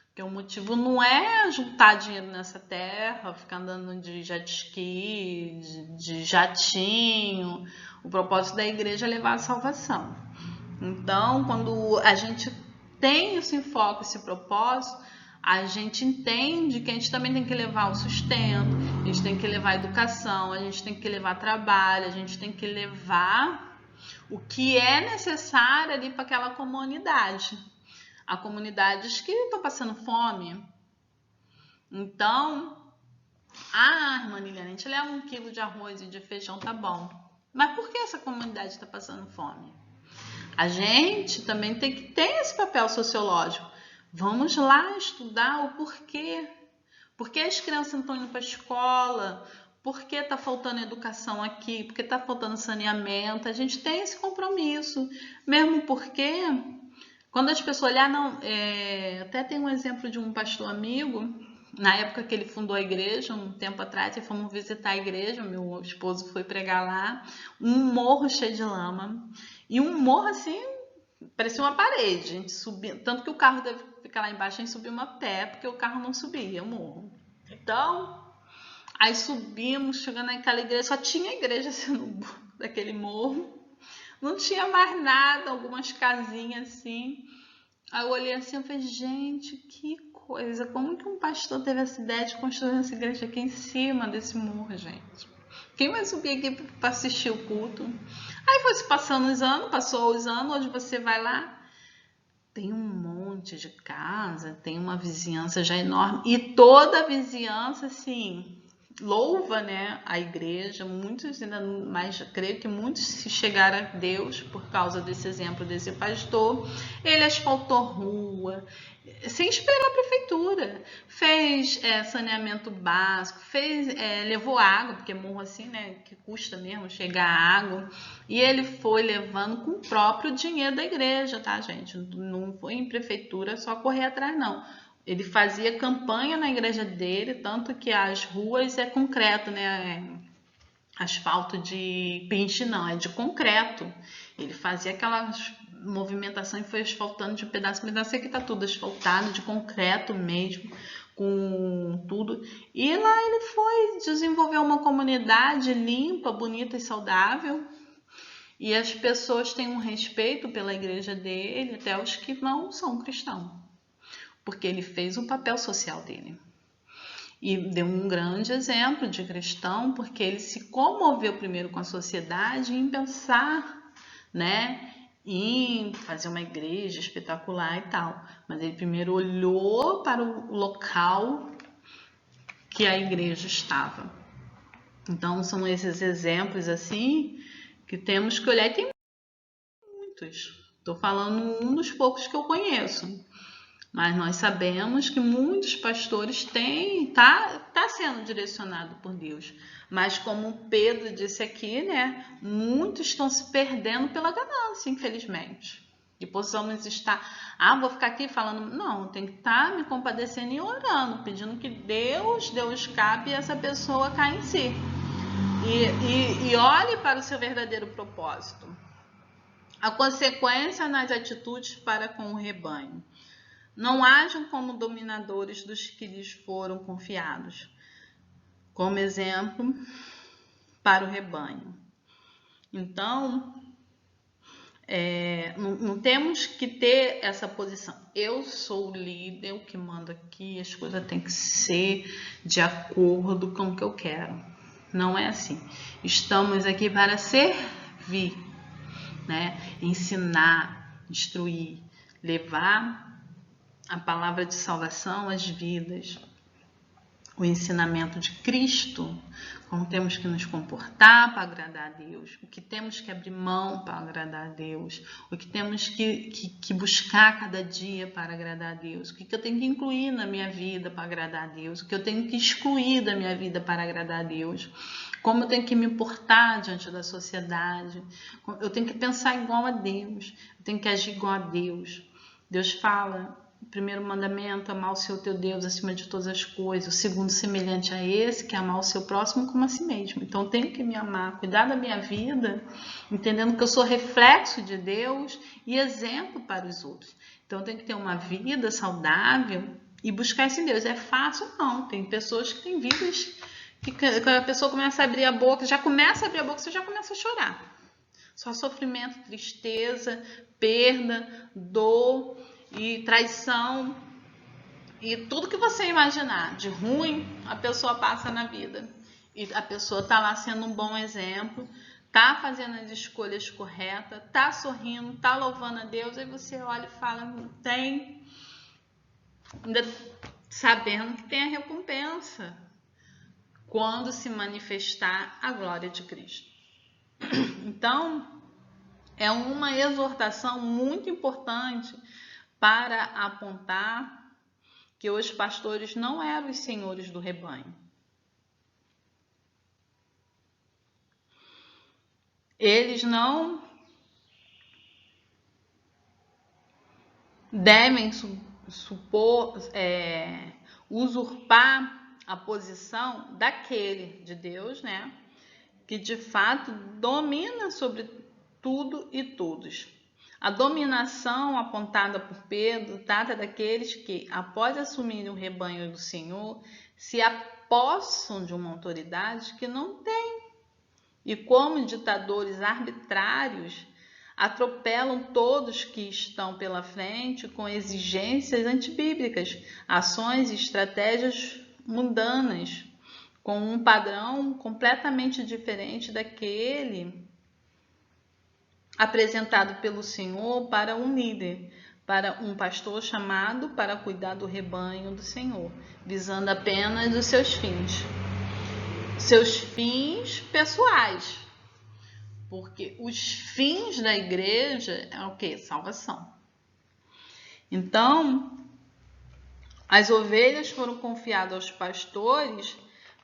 Porque o motivo não é juntar dinheiro nessa terra, ficar andando de jet ski, de jatinho. O propósito da igreja é levar a salvação. Então, quando a gente tem esse enfoque, esse propósito, a gente entende que a gente também tem que levar o sustento, a gente tem que levar a educação, a gente tem que levar trabalho, a gente tem que levar o que é necessário ali para aquela comunidade. Há comunidades que estão passando fome. Então, irmã Liliane, a gente leva 1 quilo de arroz e de feijão, tá bom. Mas por que essa comunidade está passando fome? A gente também tem que ter esse papel sociológico. Vamos lá estudar o porquê. Por que as crianças não estão indo para a escola? Por que está faltando educação aqui? Por que está faltando saneamento? A gente tem esse compromisso. Mesmo porque, quando as pessoas olham, até tem um exemplo de um pastor amigo, na época que ele fundou a igreja, um tempo atrás, e fomos visitar a igreja, meu esposo foi pregar lá, um morro cheio de lama, e um morro assim, parecia uma parede, a gente subia, tanto que o carro deve ficar lá embaixo, a gente subiu uma pé, porque o carro não subia, o morro. Então, aí subimos, chegando naquela igreja, só tinha igreja assim, daquele morro, não tinha mais nada, algumas casinhas assim. Aí eu olhei assim e falei, gente, que coisa, como que um pastor teve essa ideia de construir essa igreja aqui em cima desse morro, gente? Quem vai subir aqui para assistir o culto? Aí foi se passando os anos, passou os anos, hoje você vai lá, tem um monte de casa, tem uma vizinhança já enorme, e toda a vizinhança, assim, louva, né, a igreja. Muitos ainda mais, creio que muitos se chegaram a Deus por causa desse exemplo desse pastor. Ele asfaltou rua, sem esperar a prefeitura, fez saneamento básico, levou água, porque morro assim, né, que custa mesmo chegar água, e ele foi levando com o próprio dinheiro da igreja, tá, gente? Não foi em prefeitura só correr atrás, não. Ele fazia campanha na igreja dele, tanto que as ruas é concreto, né? Asfalto de pinche não, é de concreto. Ele fazia aquela movimentação e foi asfaltando de pedaço em pedaço. Aqui tá tudo asfaltado, de concreto mesmo, com tudo. E lá ele foi desenvolver uma comunidade limpa, bonita e saudável. E as pessoas têm um respeito pela igreja dele, até os que não são cristãos. Porque ele fez o papel social dele. E deu um grande exemplo de cristão, porque ele se comoveu primeiro com a sociedade em pensar, né, em fazer uma igreja espetacular e tal. Mas ele primeiro olhou para o local que a igreja estava. Então são esses exemplos assim que temos que olhar, e tem muitos. Estou falando um dos poucos que eu conheço. Mas nós sabemos que muitos pastores tá sendo direcionado por Deus. Mas como Pedro disse aqui, né, muitos estão se perdendo pela ganância, infelizmente. E possamos estar, vou ficar aqui falando, não, tem que estar me compadecendo e orando, pedindo que Deus escape e essa pessoa caia em si. E olhe para o seu verdadeiro propósito. A consequência nas atitudes para com o rebanho. Não ajam como dominadores dos que lhes foram confiados, como exemplo para o rebanho. Então, não temos que ter essa posição. Eu sou o líder, eu que mando aqui, as coisas têm que ser de acordo com o que eu quero. Não é assim. Estamos aqui para servir, né? Ensinar, instruir, levar a palavra de salvação às vidas, o ensinamento de Cristo, como temos que nos comportar para agradar a Deus, o que temos que abrir mão para agradar a Deus, o que temos que buscar cada dia para agradar a Deus, o que eu tenho que incluir na minha vida para agradar a Deus, o que eu tenho que excluir da minha vida para agradar a Deus, como eu tenho que me portar diante da sociedade, eu tenho que pensar igual a Deus, eu tenho que agir igual a Deus. Deus fala, o primeiro mandamento, amar o Senhor teu Deus acima de todas as coisas. O segundo, semelhante a esse, que é amar o seu próximo como a si mesmo. Então, eu tenho que me amar, cuidar da minha vida, entendendo que eu sou reflexo de Deus e exemplo para os outros. Então, eu tenho que ter uma vida saudável e buscar isso em Deus. É fácil? Não. Tem pessoas que têm vidas que quando a pessoa começa a abrir a boca, você já começa a chorar. Só sofrimento, tristeza, perda, dor e traição e tudo que você imaginar de ruim, a pessoa passa na vida. E a pessoa está lá sendo um bom exemplo, está fazendo as escolhas corretas, está sorrindo, está louvando a Deus, aí você olha e fala, não tem, ainda sabendo que tem a recompensa quando se manifestar a glória de Cristo. Então, é uma exortação muito importante para apontar que os pastores não eram os senhores do rebanho. Eles não devem usurpar a posição daquele de Deus, né, que de fato domina sobre tudo e todos. A dominação apontada por Pedro trata daqueles que, após assumirem o rebanho do Senhor, se apossam de uma autoridade que não tem. E como ditadores arbitrários, atropelam todos que estão pela frente com exigências antibíblicas, ações e estratégias mundanas, com um padrão completamente diferente daquele apresentado pelo Senhor para um líder, para um pastor chamado para cuidar do rebanho do Senhor, visando apenas os seus fins pessoais, porque os fins da igreja é o quê? Salvação. Então, as ovelhas foram confiadas aos pastores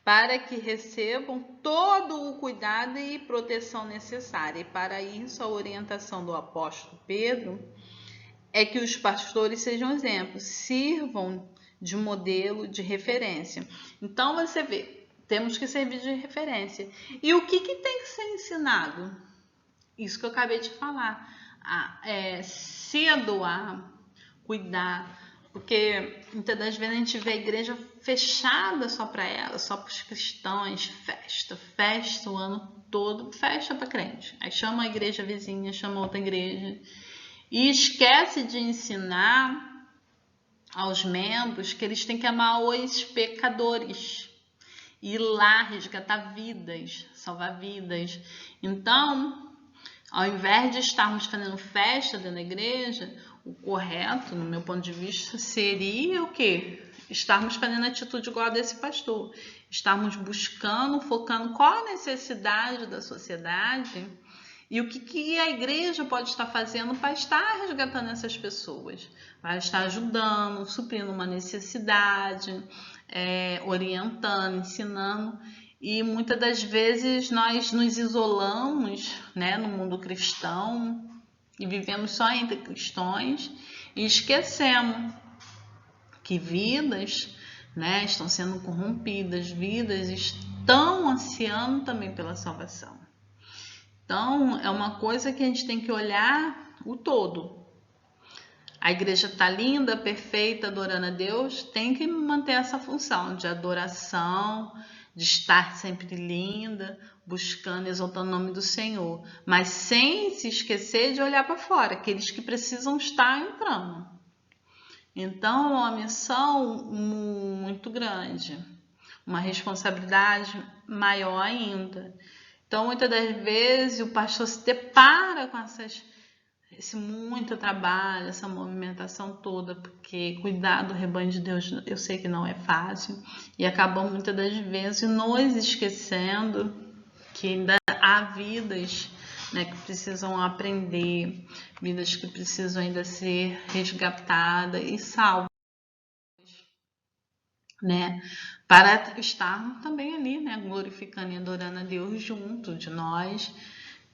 para que recebam todo o cuidado e proteção necessária. E para isso, a orientação do apóstolo Pedro é que os pastores sejam exemplos, sirvam de modelo, de referência. Então, você vê, temos que servir de referência. E o que tem que ser ensinado? Isso que eu acabei de falar. Se doar, cuidar. Porque muitas das vezes a gente vê a igreja fechada só para ela, só para os cristãos, festa o ano todo, festa para crente. Aí chama a igreja vizinha, chama outra igreja e esquece de ensinar aos membros que eles têm que amar os pecadores, ir lá resgatar vidas, salvar vidas. Então, ao invés de estarmos fazendo festa dentro da igreja, o correto, no meu ponto de vista, seria o quê? Estarmos fazendo a atitude igual a desse pastor. Estarmos buscando, focando qual a necessidade da sociedade e o que a igreja pode estar fazendo para estar resgatando essas pessoas. Para estar ajudando, suprindo uma necessidade, orientando, ensinando. E muitas das vezes nós nos isolamos, né, no mundo cristão e vivemos só entre cristãos e esquecemos que vidas, né, estão sendo corrompidas, vidas estão ansiando também pela salvação. Então, é uma coisa que a gente tem que olhar o todo. A igreja está linda, perfeita, adorando a Deus, tem que manter essa função de adoração, de estar sempre linda, buscando, exaltando o nome do Senhor, mas sem se esquecer de olhar para fora, aqueles que precisam estar entrando. Então, é uma missão muito grande, uma responsabilidade maior ainda. Então, muitas das vezes, o pastor se depara com essas esse muito trabalho, essa movimentação toda, porque cuidar do rebanho de Deus eu sei que não é fácil, e acabamos muitas das vezes nos esquecendo que ainda há vidas, né, que precisam aprender, vidas que precisam ainda ser resgatadas e salvas, né, para estarmos também ali, né, glorificando e adorando a Deus junto de nós,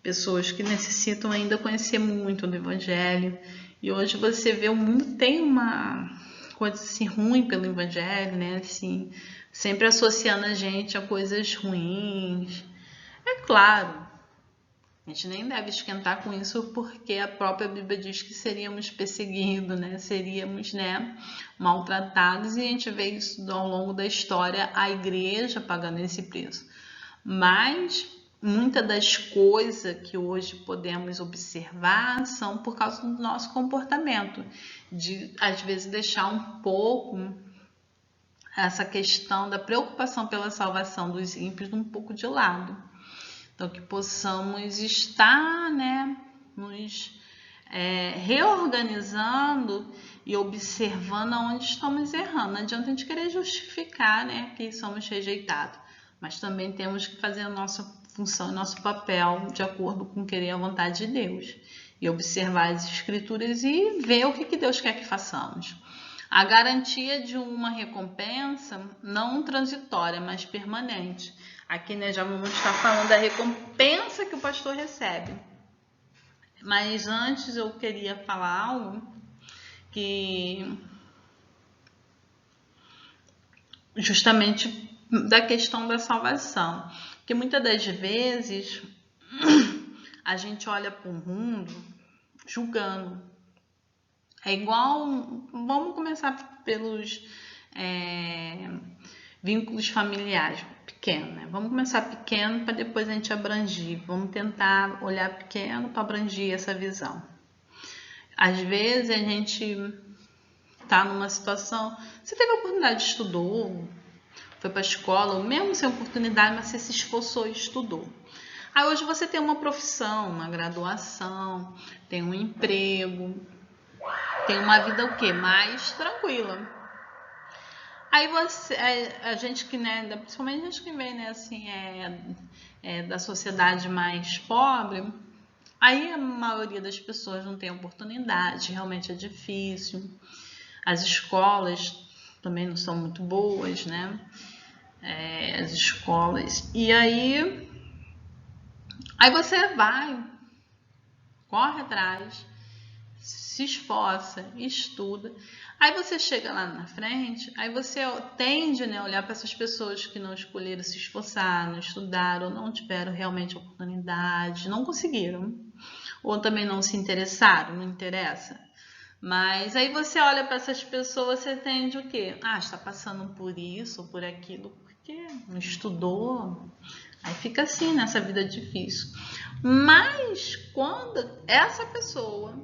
pessoas que necessitam ainda conhecer muito do Evangelho. E hoje você vê o mundo tem uma coisa assim ruim pelo Evangelho, né? Assim, sempre associando a gente a coisas ruins. É claro, a gente nem deve esquentar com isso, porque a própria Bíblia diz que seríamos perseguidos, né? Seríamos, né, maltratados, e a gente vê isso ao longo da história, a igreja pagando esse preço. Mas muitas das coisas que hoje podemos observar são por causa do nosso comportamento, de às vezes deixar um pouco essa questão da preocupação pela salvação dos ímpios um pouco de lado. Então, que possamos estar, né, nos reorganizando e observando aonde estamos errando. Não adianta a gente querer justificar, né, que somos rejeitados, mas também temos que fazer a nossa função e nosso papel de acordo com querer a vontade de Deus e observar as escrituras e ver o que Deus quer que façamos. A garantia de uma recompensa não transitória, mas permanente. Aqui, né, já vamos estar falando da recompensa que o pastor recebe. Mas antes eu queria falar algo que justamente da questão da salvação. Que muitas das vezes a gente olha para o mundo julgando. É igual, vamos começar pelos vínculos familiares pequenos, né? Vamos começar pequeno para depois a gente abranger. Vamos tentar olhar pequeno para abranger essa visão. Às vezes a gente está numa situação, você teve a oportunidade, estudou, foi para a escola, ou mesmo sem oportunidade, mas você se esforçou e estudou. Aí hoje você tem uma profissão, uma graduação, tem um emprego, tem uma vida o quê? Mais tranquila. Aí você, a gente que, né, principalmente a gente que vem, né, assim, da sociedade mais pobre, aí a maioria das pessoas não tem oportunidade, realmente é difícil. As escolas também não são muito boas, né? As escolas. E aí você vai, corre atrás, se esforça, estuda. Aí você chega lá na frente, aí você tende, né, a olhar para essas pessoas que não escolheram se esforçar, não estudaram, não tiveram realmente oportunidade, não conseguiram, ou também não se interessaram, não interessa. Mas aí você olha para essas pessoas, você tende o quê? Ah, está passando por isso ou por aquilo, porque não estudou. Aí fica assim nessa vida difícil. Mas quando essa pessoa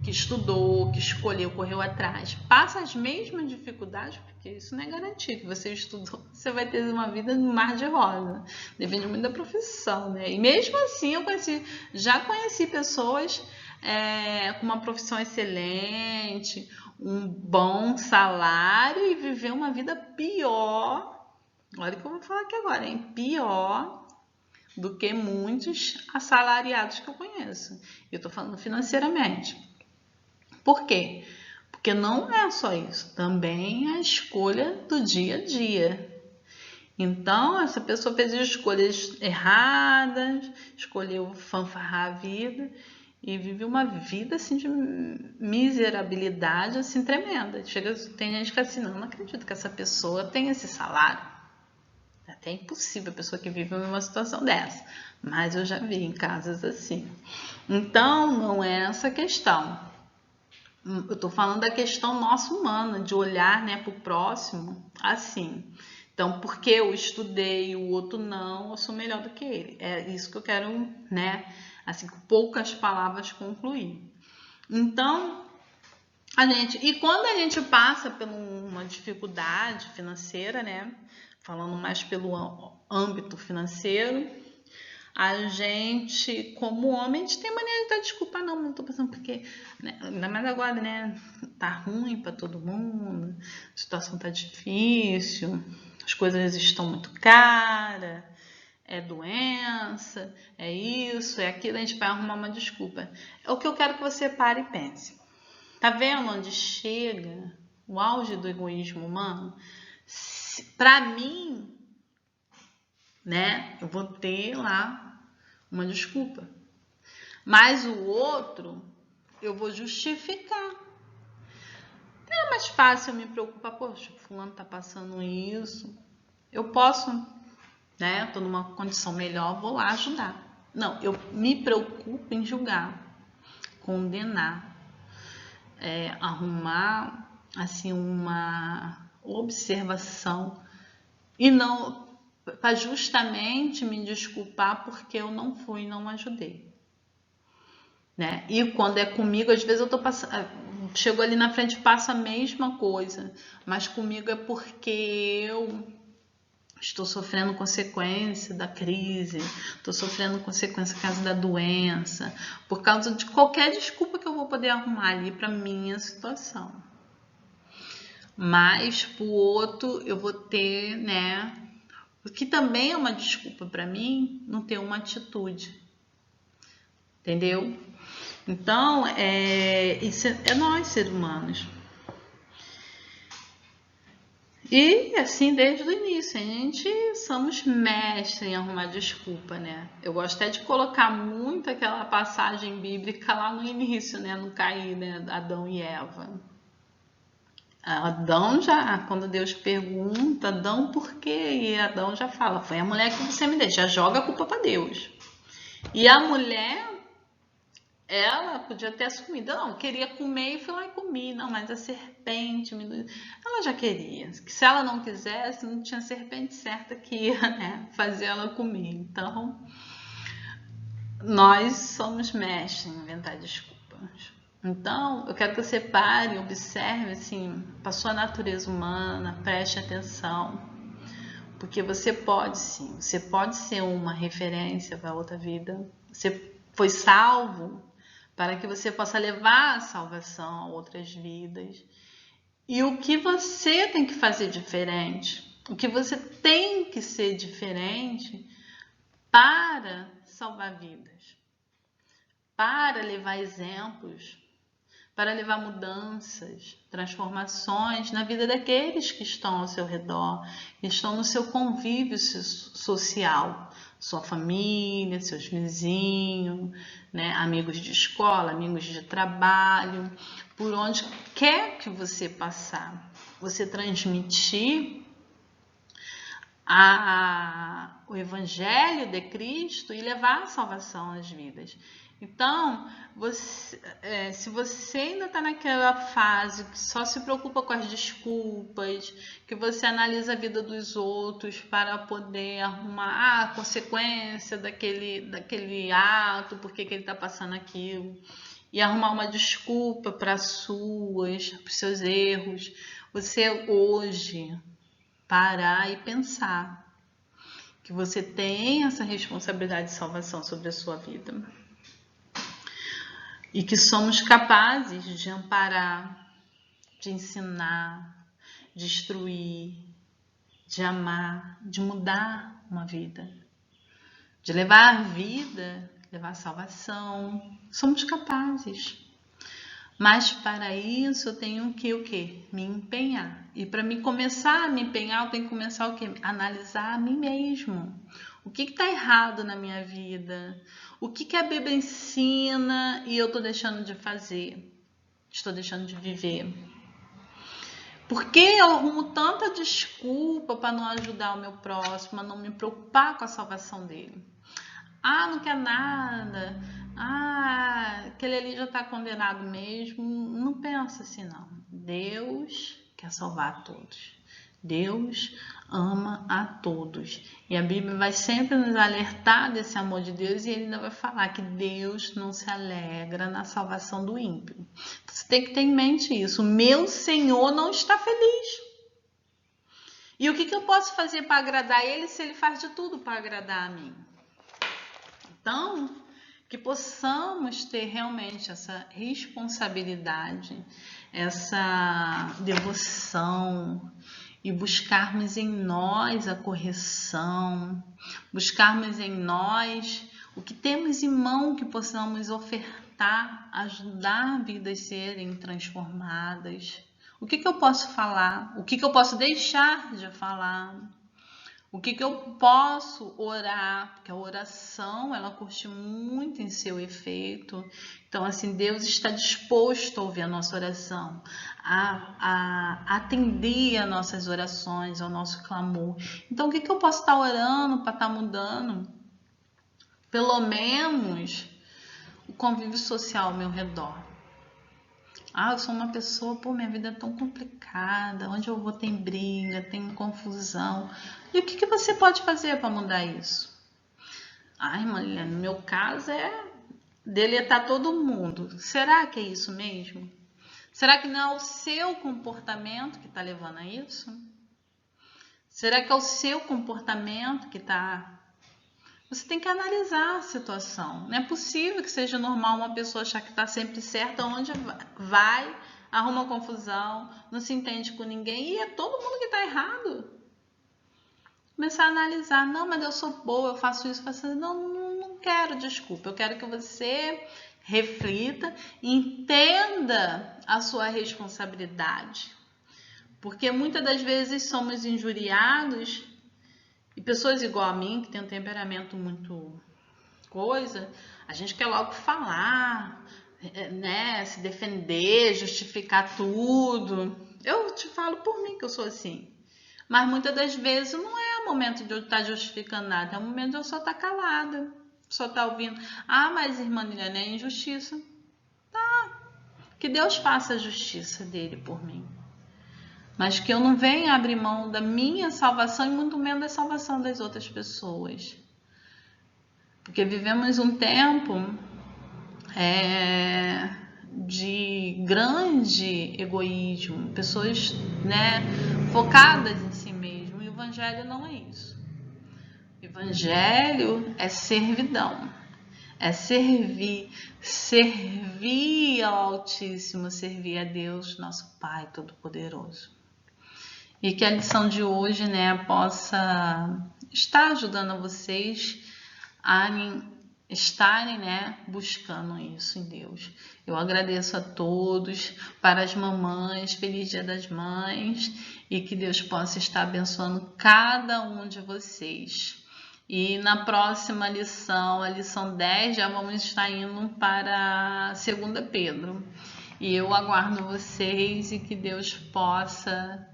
que estudou, que escolheu, correu atrás, passa as mesmas dificuldades, porque isso não é garantia que você estudou, você vai ter uma vida no mar de rosa. Depende muito da profissão, né? E mesmo assim já conheci pessoas com uma profissão excelente, um bom salário e viver uma vida pior. Olha o que eu vou falar aqui agora, hein? Pior do que muitos assalariados que eu conheço. Eu tô falando financeiramente. Por quê? Porque não é só isso, também é a escolha do dia a dia. Então, essa pessoa fez escolhas erradas, escolheu fanfarrar a vida e vive uma vida assim de miserabilidade assim tremenda. Tem gente que assim, não acredito que essa pessoa tenha esse salário. É até impossível a pessoa que vive numa situação dessa, mas eu já vi em casas assim. Então, não é essa questão. Eu estou falando da questão nossa humana, de olhar, né, para o próximo assim. Então, porque eu estudei e o outro não, eu sou melhor do que ele. É isso que eu quero, né, assim, com poucas palavras concluir. Então, e quando a gente passa por uma dificuldade financeira, né, falando mais pelo âmbito financeiro, A gente, como homem, a gente tem maneira de dar desculpa, não tô pensando porque, né, ainda mais agora, né, tá ruim para todo mundo, a situação tá difícil, as coisas estão muito caras, é doença, é isso, é aquilo, a gente vai arrumar uma desculpa. É o que eu quero que você pare e pense. Tá vendo onde chega o auge do egoísmo humano? Para mim, né, eu vou ter lá uma desculpa. Mas o outro, eu vou justificar. É mais fácil eu me preocupar, poxa, fulano tá passando isso. Eu posso, né, eu tô numa condição melhor, vou lá ajudar. Não, eu me preocupo em julgar, condenar, arrumar assim uma observação e não para justamente me desculpar porque eu não fui, não ajudei, né? E quando é comigo, às vezes eu tô passando, chego ali na frente e passo a mesma coisa, mas comigo é porque eu estou sofrendo consequência da crise, estou sofrendo consequência por causa da doença, por causa de qualquer desculpa que eu vou poder arrumar ali para minha situação. Mas pro outro eu vou ter, né? O que também é uma desculpa para mim não ter uma atitude, entendeu? Então, isso é nós, seres humanos. E assim, desde o início, a gente somos mestres em arrumar desculpa, né? Eu gosto até de colocar muito aquela passagem bíblica lá no início, né? No cair, né? Adão e Eva. Adão já, quando Deus pergunta, Adão, por quê? E Adão já fala, foi a mulher que você me deu, já joga a culpa para Deus. E a mulher, ela podia ter assumido, não, queria comer e fui lá e comi, não, mas a serpente, ela já queria, que se ela não quisesse, não tinha serpente certa que ia, né, fazer ela comer. Então, nós somos mestres em inventar desculpas. Então, eu quero que você pare, observe assim, para a sua natureza humana, preste atenção, porque você pode sim, você pode ser uma referência para outra vida. Você foi salvo para que você possa levar a salvação a outras vidas. E o que você tem que fazer diferente? O que você tem que ser diferente para salvar vidas? Para levar exemplos, para levar mudanças, transformações na vida daqueles que estão ao seu redor, que estão no seu convívio social, sua família, seus vizinhos, né, amigos de escola, amigos de trabalho, por onde quer que você passar, você transmitir o Evangelho de Cristo e levar a salvação às vidas. Então, se você ainda está naquela fase que só se preocupa com as desculpas, que você analisa a vida dos outros para poder arrumar a consequência daquele ato, por que ele está passando aquilo, e arrumar uma desculpa para os seus erros, você hoje parar e pensar que você tem essa responsabilidade de salvação sobre a sua vida e que somos capazes de amparar, de ensinar, de instruir, de amar, de mudar uma vida, de levar a vida, levar a salvação. Somos capazes. Mas para isso eu tenho que o quê? Me empenhar. E para mim começar a me empenhar, eu tenho que começar o quê? Analisar a mim mesmo. O que está errado na minha vida? O que a Bíblia ensina e eu estou deixando de fazer? Estou deixando de viver? Por que eu arrumo tanta desculpa para não ajudar o meu próximo, a não me preocupar com a salvação dele? Ah, não quer nada. Ah, aquele ali já está condenado mesmo. Não pensa assim, não. Deus quer salvar todos. Deus ama a todos. E a Bíblia vai sempre nos alertar desse amor de Deus e ele ainda vai falar que Deus não se alegra na salvação do ímpio. Você tem que ter em mente isso. O meu Senhor não está feliz. E o que eu posso fazer para agradar ele se ele faz de tudo para agradar a mim? Então, que possamos ter realmente essa responsabilidade, essa devoção e buscarmos em nós a correção, buscarmos em nós o que temos em mão que possamos ofertar, ajudar vidas a serem transformadas. O que eu posso falar? O que eu posso deixar de falar? O que eu posso orar? Porque a oração, ela curte muito em seu efeito. Então, assim, Deus está disposto a ouvir a nossa oração, a atender as nossas orações, ao nosso clamor. Então, o que eu posso estar orando para estar mudando? Pelo menos o convívio social ao meu redor. Eu sou uma pessoa, minha vida é tão complicada, onde eu vou tem briga, tem confusão. E o que você pode fazer para mudar isso? Maria, no meu caso deletar todo mundo. Será que é isso mesmo? Será que não é o seu comportamento que está levando a isso? Será que é o seu comportamento que está... Você tem que analisar a situação. Não é possível que seja normal uma pessoa achar que está sempre certa, onde vai, arruma confusão, não se entende com ninguém e é todo mundo que está errado. Começar a analisar. Não, mas eu sou boa, eu faço isso, faço isso. Não quero desculpa. Eu quero que você reflita e entenda a sua responsabilidade. Porque muitas das vezes somos injuriados. E pessoas igual a mim, que tem um temperamento muito a gente quer logo falar, né? Se defender, justificar tudo. Eu te falo por mim que eu sou assim. Mas muitas das vezes não é o momento de eu estar justificando nada, é o momento de eu só estar calada, só estar ouvindo. Mas irmã Liliana, é injustiça. Tá, que Deus faça a justiça dele por mim. Mas que eu não venha abrir mão da minha salvação e muito menos da salvação das outras pessoas. Porque vivemos um tempo de grande egoísmo, pessoas, né, focadas em si mesmo. E o Evangelho não é isso. O Evangelho é servidão, é servir ao Altíssimo, servir a Deus, nosso Pai Todo-Poderoso. E que a lição de hoje, né, possa estar ajudando vocês a estarem, né, buscando isso em Deus. Eu agradeço a todos, para as mamães, feliz Dia das Mães, e que Deus possa estar abençoando cada um de vocês. E na próxima lição, a lição 10, já vamos estar indo para 2 Pedro. E eu aguardo vocês e que Deus possa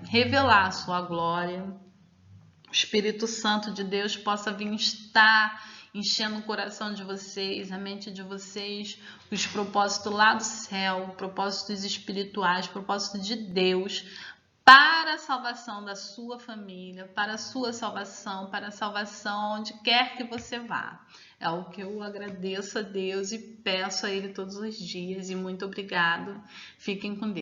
revelar a sua glória. O Espírito Santo de Deus possa vir estar enchendo o coração de vocês, a mente de vocês, os propósitos lá do céu, propósitos espirituais, propósitos de Deus para a salvação da sua família, para a sua salvação, para a salvação onde quer que você vá. É o que eu agradeço a Deus e peço a Ele todos os dias. E muito obrigado. Fiquem com Deus.